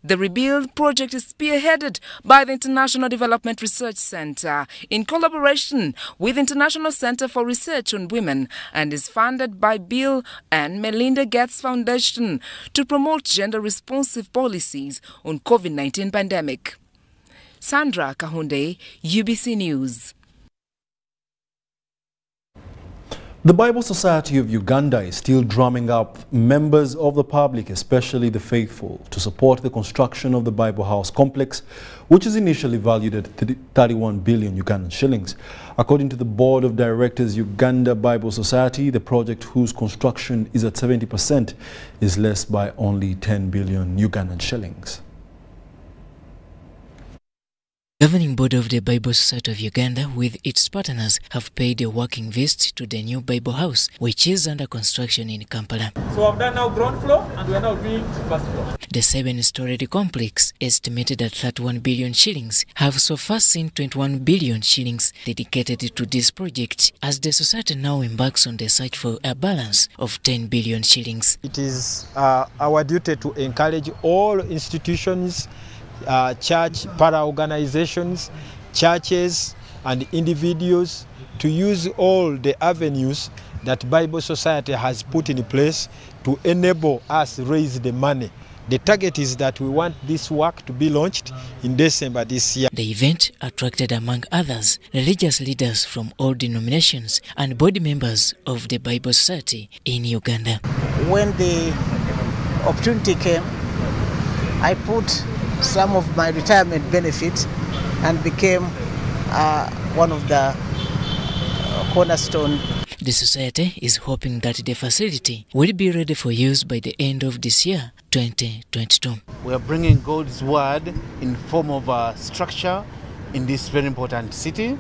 The Rebuild project is spearheaded by the International Development Research Center in collaboration with the International Center for Research on Women and is funded by Bill and Melinda Gates Foundation to promote gender-responsive policies on COVID-19 pandemic. Sandra Kahunde, UBC News. The Bible Society of Uganda is still drumming up members of the public, especially the faithful, to support the construction of the Bible House complex, which is initially valued at 31 billion Ugandan shillings. According to the Board of Directors Uganda Bible Society, the project, whose construction is at 70%, is less by only 10 billion Ugandan shillings. Governing Board of the Bible Society of Uganda with its partners have paid a working visit to the new Bible House, which is under construction in Kampala. So I've done now ground floor and we are now doing first floor. The 7-storied complex, estimated at 31 billion shillings, have so far seen 21 billion shillings dedicated to this project, as the society now embarks on the search for a balance of 10 billion shillings. It is our duty to encourage all institutions, church, para-organizations, churches and individuals to use all the avenues that Bible Society has put in place to enable us raise the money. The target is that we want this work to be launched in December this year. The event attracted, among others, religious leaders from all denominations and board members of the Bible Society in Uganda. When the opportunity came, I put some of my retirement benefits and became one of the cornerstone. The society is hoping that the facility will be ready for use by the end of this year, 2022. We are bringing God's word in form of a structure in this very important city.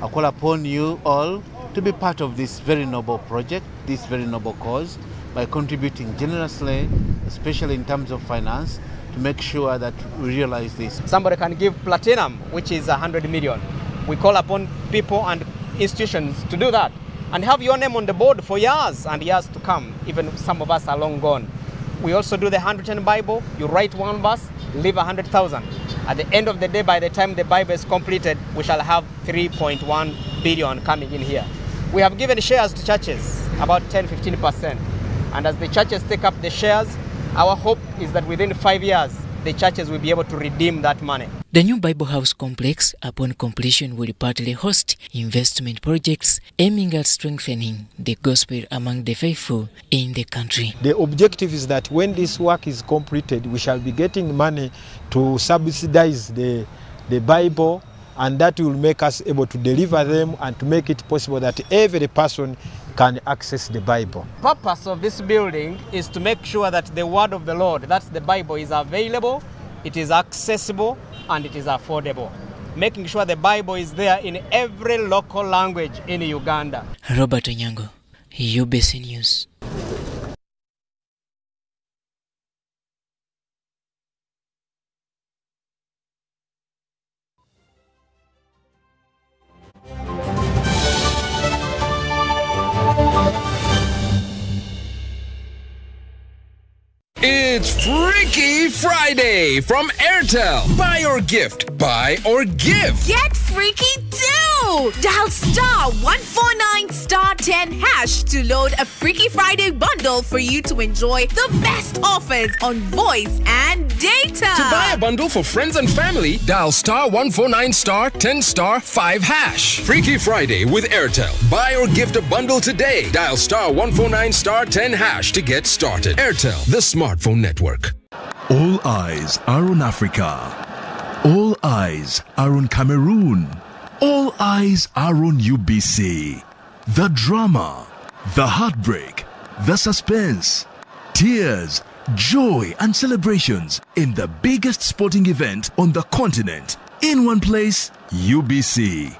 I call upon you all to be part of this very noble project, this very noble cause, by contributing generously, especially in terms of finance, to make sure that we realize this. Somebody can give platinum, which is 100 million. We call upon people and institutions to do that and have your name on the board for years and years to come. Even some of us are long gone. We also do the 110 Bible. You write one verse, leave 100,000. At the end of the day, by the time the Bible is completed, we shall have 3.1 billion coming in here. We have given shares to churches, about 10-15%. And as the churches take up the shares, our hope is that within 5 years, the churches will be able to redeem that money. The new Bible House complex, upon completion, will partly host investment projects aiming at strengthening the gospel among the faithful in the country. The objective is that when this work is completed, we shall be getting money to subsidize the Bible, and that will make us able to deliver them and to make it possible that every person can access the Bible. The purpose of this building is to make sure that the word of the Lord, that's the Bible, is available, it is accessible, and it is affordable. Making sure the Bible is there in every local language in Uganda. Robert Onyango, UBC News. It's Freaky Friday from Airtel. Buy or gift, buy or give. Get freaky too! Dial *149*10# to load a Freaky Friday bundle for you to enjoy the best offers on voice and data. To buy a bundle for friends and family, dial *149*10*5#. Freaky Friday with Airtel. Buy or gift a bundle today. Dial *149*10# to get started. Airtel, the smartphone network. All eyes are on Africa. All eyes are on Cameroon. All eyes are on UBC. The drama, the heartbreak, the suspense, tears, joy and celebrations in the biggest sporting event on the continent. In one place, UBC.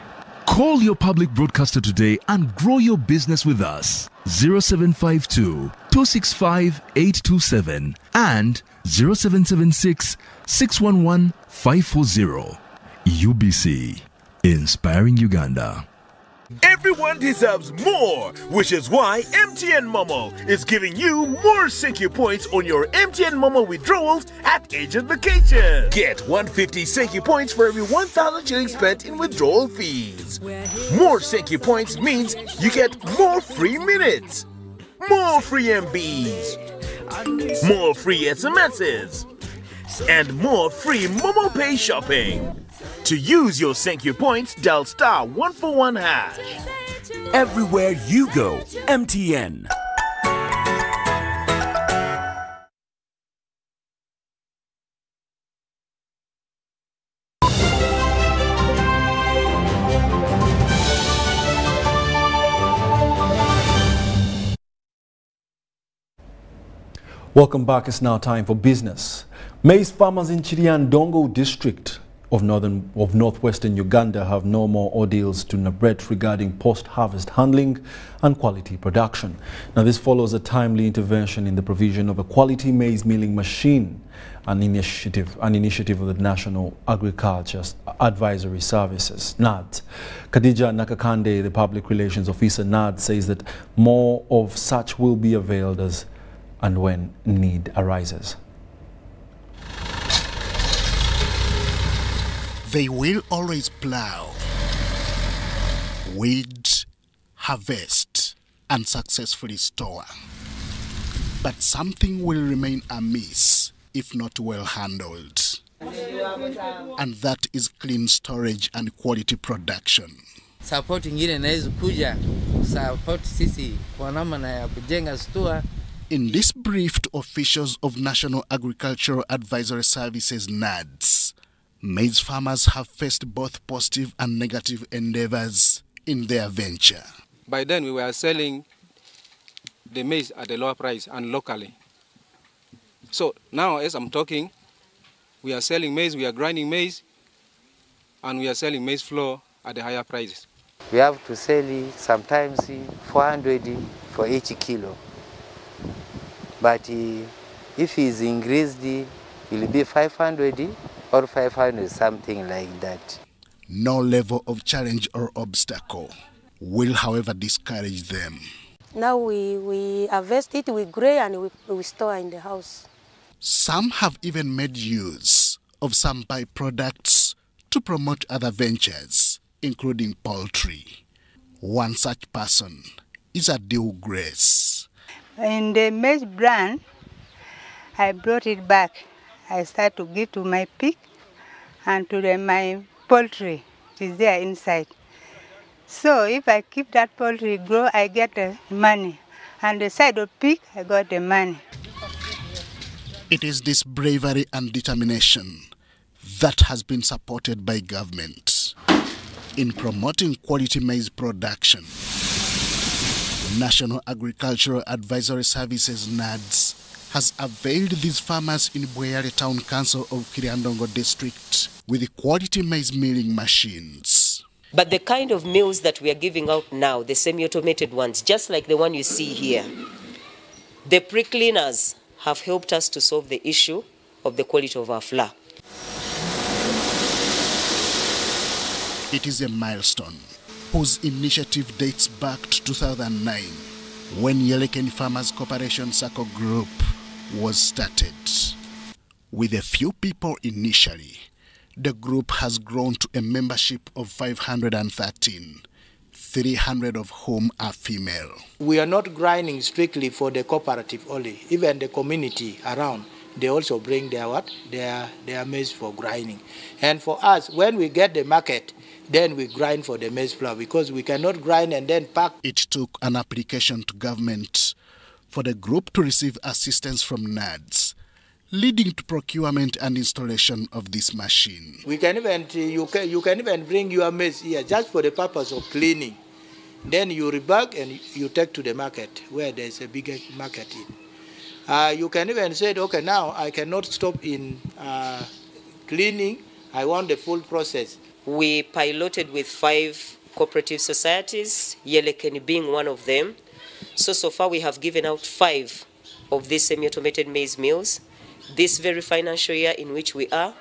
Call your public broadcaster today and grow your business with us. 0752 265 827 and 0776 611 540. UBC, inspiring Uganda. Everyone deserves more, which is why MTN Momo is giving you more Senki points on your MTN Momo withdrawals at Agent Vacation. Get 150 Senki points for every 1,000 shillings spent in withdrawal fees. More Senki points means you get more free minutes, more free MBs, more free SMSs, and more free Momo Pay shopping. To use your Thank You points, dial *141#. Everywhere you go, MTN. Welcome back. It's now time for business. Maize farmers in Chiriandongo district of northwestern Uganda have no more ordeals to NABRET regarding post-harvest handling and quality production. Now, this follows a timely intervention in the provision of a quality maize milling machine, an initiative of the National Agriculture Advisory Services, NAD. Khadija Nakakande, the Public Relations Officer, NAD, says that more of such will be availed as and when need arises. They will always plow, weed, harvest, and successfully store. But something will remain amiss if not well handled. And that is clean storage and quality production. Support ingine inaweza kuja support sisi kwa namna ya kujenga store. In this brief to officials of National Agricultural Advisory Services NADS, maize farmers have faced both positive and negative endeavors in their venture. By then we were selling the maize at a lower price and locally. So now as I'm talking, we are selling maize, we are grinding maize, and we are selling maize flour at the higher prices. We have to sell sometimes 400 for each kilo. But if it's increased, it will be 500 or 500, something like that. No level of challenge or obstacle will, however, discourage them. Now we harvest it, we gray, and we store in the house. Some have even made use of some byproducts to promote other ventures, including poultry. One such person is Adil Grace. In the maize bran, I brought it back. I started to give to my pig and to my poultry. It is there inside. So if I keep that poultry grow, I get the money. And the side of pig, I got the money. It is this bravery and determination that has been supported by government in promoting quality maize production. National Agricultural Advisory Services NADS has availed these farmers in Bweyale Town Council of Chiriandongo district with quality maize milling machines. But the kind of mills that we are giving out now, the semi-automated ones, just like the one you see here, the pre-cleaners have helped us to solve the issue of the quality of our flour. It is a milestone whose initiative dates back to 2009 when Yelekeni Farmers Cooperation Circle Group was started. With a few people initially, the group has grown to a membership of 513, 300 of whom are female. We are not grinding strictly for the cooperative only. Even the community around, they also bring their what? Their maize for grinding. And for us, when we get the market, then we grind for the maize flour because we cannot grind and then pack. It took an application to government for the group to receive assistance from NADS, leading to procurement and installation of this machine. We can even, you can even bring your maize here just for the purpose of cleaning. Then you rebag and you take to the market where there's a bigger market in. You can even say, okay, now I cannot stop in cleaning. I want the full process. We piloted with 5 cooperative societies, Yelekeni being one of them. So far we have given out 5 of these semi-automated maize mills. This very financial year in which we are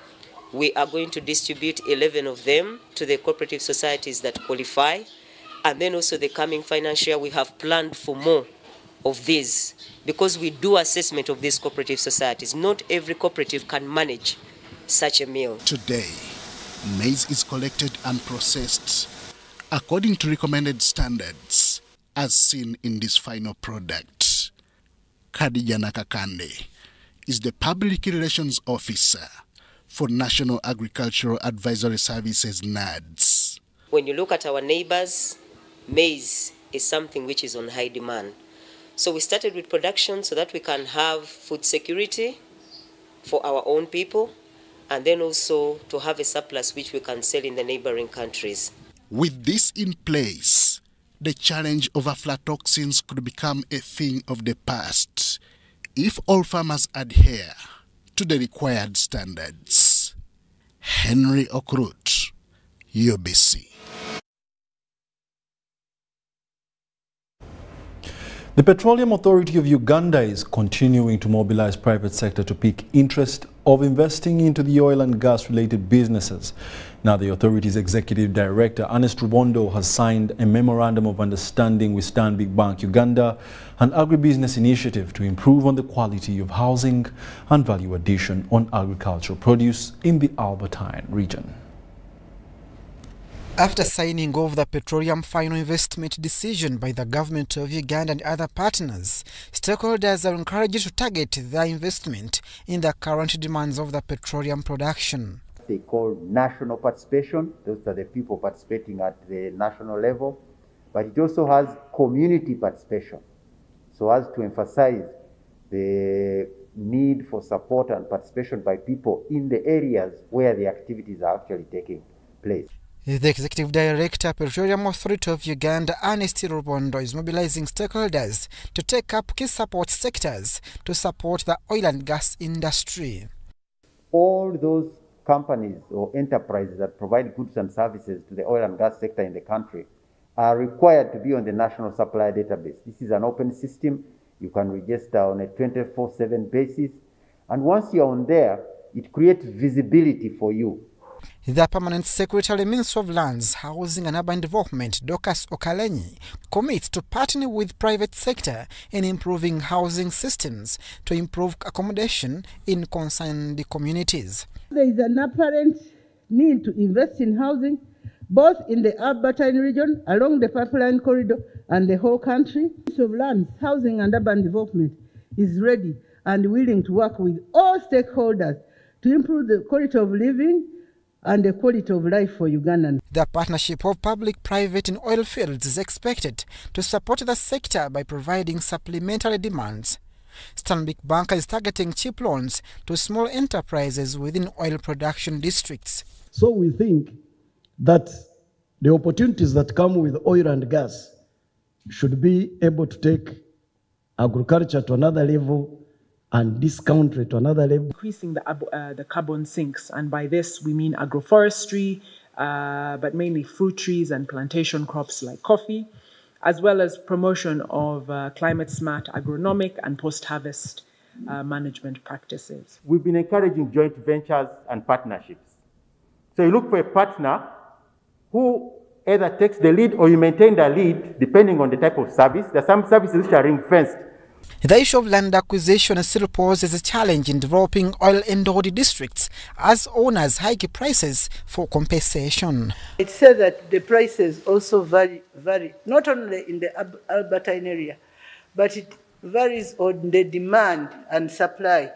going to distribute 11 of them to the cooperative societies that qualify. And then also the coming financial year, we have planned for more of these because we do assessment of these cooperative societies. Not every cooperative can manage such a mill. Today, maize is collected and processed according to recommended standards as seen in this final product. Khadija Nakakande is the Public Relations Officer for National Agricultural Advisory Services, NAADS. When you look at our neighbors, maize is something which is on high demand. So we started with production so that we can have food security for our own people, and then also to have a surplus which we can sell in the neighboring countries. With this in place, the challenge of aflatoxins could become a thing of the past if all farmers adhere to the required standards. Henry Okrut, UBC. The Petroleum Authority of Uganda is continuing to mobilize private sector to pique interest of investing into the oil and gas related businesses. Now the authority's executive director Ernest Rubondo has signed a memorandum of understanding with Stanbic Bank Uganda, an agribusiness initiative to improve on the quality of housing and value addition on agricultural produce in the Albertine region. After signing off the petroleum final investment decision by the government of Uganda and other partners, stakeholders are encouraged to target their investment in the current demands of the petroleum production. They call national participation. Those are the people participating at the national level. But it also has community participation, so as to emphasize the need for support and participation by people in the areas where the activities are actually taking place. The Executive Director, Petroleum Authority of Uganda, Ernest Rubondo, is mobilizing stakeholders to take up key support sectors to support the oil and gas industry. All those companies or enterprises that provide goods and services to the oil and gas sector in the country are required to be on the National Supplier Database. This is an open system. You can register on a 24/7 basis. And once you're on there, it creates visibility for you. The Permanent Secretary, Minister of Lands, Housing and Urban Development, Dorcas Okalenyi, commits to partner with private sector in improving housing systems to improve accommodation in concerned communities. There is an apparent need to invest in housing, both in the Albertine region, along the pipeline corridor, and the whole country. Minister of Lands, Housing and Urban Development is ready and willing to work with all stakeholders to improve the quality of living and the quality of life for Ugandans. The partnership of public-private in oil fields is expected to support the sector by providing supplementary demands. Stanbic Bank is targeting cheap loans to small enterprises within oil production districts. So we think that the opportunities that come with oil and gas should be able to take agriculture to another level and this country to another level. Increasing the carbon sinks, and by this we mean agroforestry, but mainly fruit trees and plantation crops like coffee, as well as promotion of climate-smart agronomic and post-harvest management practices. We've been encouraging joint ventures and partnerships. So you look for a partner who either takes the lead or you maintain the lead depending on the type of service. There are some services which are ring-fenced. The issue of land acquisition still poses a challenge in developing oil and oil districts as owners hike prices for compensation. It says that the prices also vary not only in the Albertine area, but it varies on the demand and supply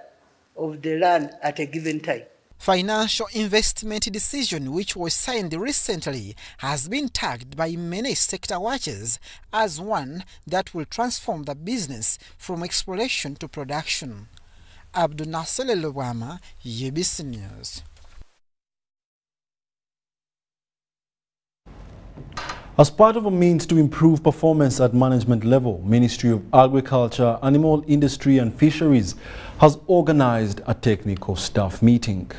of the land at a given time. Financial investment decision, which was signed recently, has been tagged by many sector watchers as one that will transform the business from exploration to production. Abdul Nasser Lewama, UBC News. As part of a means to improve performance at management level, Ministry of Agriculture, Animal Industry and Fisheries has organized a technical staff meeting.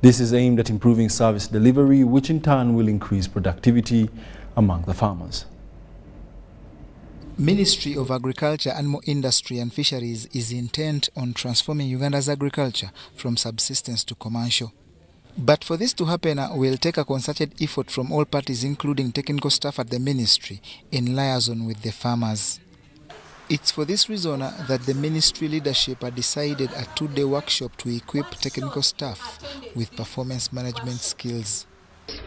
This is aimed at improving service delivery, which in turn will increase productivity among the farmers. Ministry of Agriculture, Animal Industry and Fisheries is intent on transforming Uganda's agriculture from subsistence to commercial. But for this to happen, we'll take a concerted effort from all parties, including technical staff at the ministry, in liaison with the farmers. It's for this reason that the ministry leadership had decided a 2-day workshop to equip technical staff with performance management skills.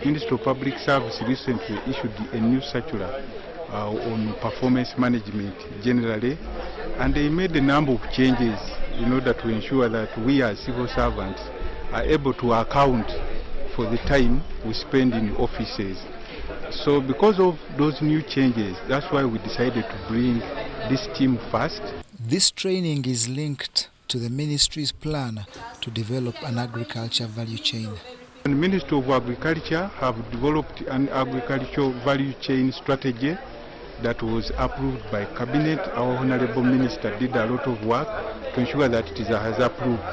Ministry of Public Service recently issued a new circular on performance management generally, and they made a number of changes in order to ensure that we as civil servants are able to account for the time we spend in offices. So because of those new changes, that's why we decided to bring this team first. This training is linked to the ministry's plan to develop an agriculture value chain. The Ministry of Agriculture have developed an agricultural value chain strategy that was approved by Cabinet. Our Honorable Minister did a lot of work to ensure that it has approved.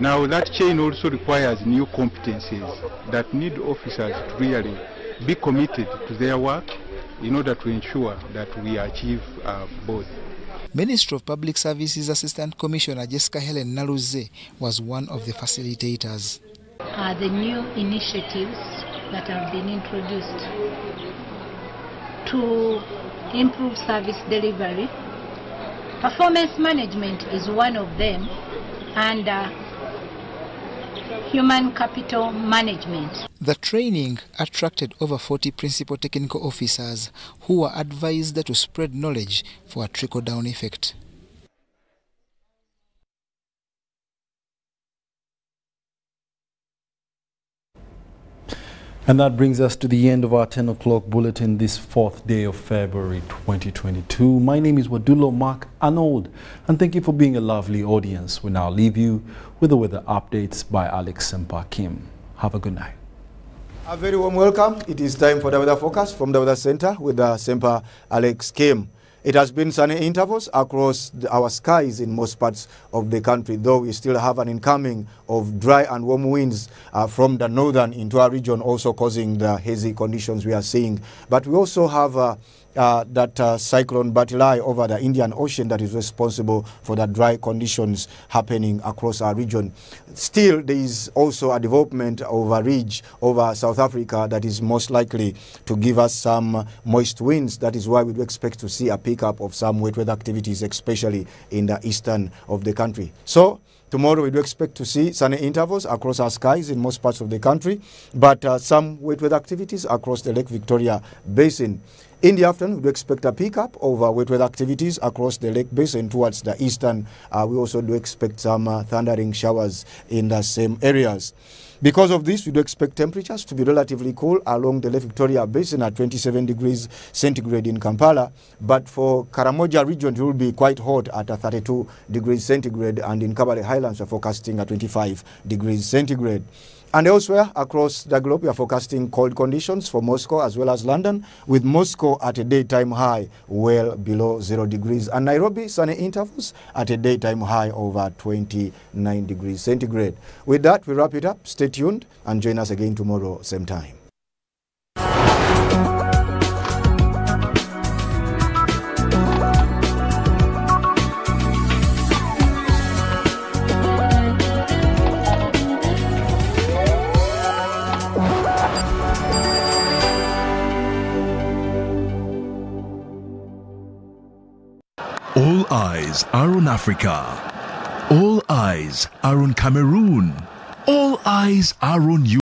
Now that chain also requires new competencies that need officers to really be committed to their work in order to ensure that we achieve both. Ministry of Public Services Assistant Commissioner Jessica Helen Naluze was one of the facilitators. The new initiatives that have been introduced to improve service delivery. Performance management is one of them, and human capital management. The training attracted over 40 principal technical officers who were advised to spread knowledge for a trickle-down effect. And that brings us to the end of our 10 o'clock bulletin this 4th day of February 2022. My name is Wadulo Mark Arnold, and thank you for being a lovely audience. We now leave you with the weather updates by Alex Sempa Kim. Have a good night. A very warm welcome. It is time for the weather forecast from the Weather Center with Sempa Alex Kim. It has been sunny intervals across our skies in most parts of the country, though we still have an incoming of dry and warm winds from the northern into our region, also causing the hazy conditions we are seeing. But we also have that cyclone Batilai over the Indian Ocean that is responsible for the dry conditions happening across our region. Still, there is also a development of a ridge over South Africa that is most likely to give us some moist winds. That is why we do expect to see a pickup of some wet weather activities, especially in the eastern of the country. So tomorrow we do expect to see sunny intervals across our skies in most parts of the country, but some wet weather activities across the Lake Victoria Basin. In the afternoon, we do expect a pickup of wet weather activities across the Lake Basin towards the eastern. We also do expect some thundering showers in the same areas. Because of this, we do expect temperatures to be relatively cool along the Lake Victoria Basin at 27 degrees centigrade in Kampala. But for Karamoja region, it will be quite hot at 32 degrees centigrade, and in Kabale Highlands, we're forecasting at 25 degrees centigrade. And elsewhere across the globe, we are forecasting cold conditions for Moscow as well as London, with Moscow at a daytime high well below 0 degrees, and Nairobi sunny intervals at a daytime high over 29 degrees centigrade. With that, we wrap it up. Stay tuned and join us again tomorrow, same time. All eyes are on Africa. All eyes are on Cameroon. All eyes are on you.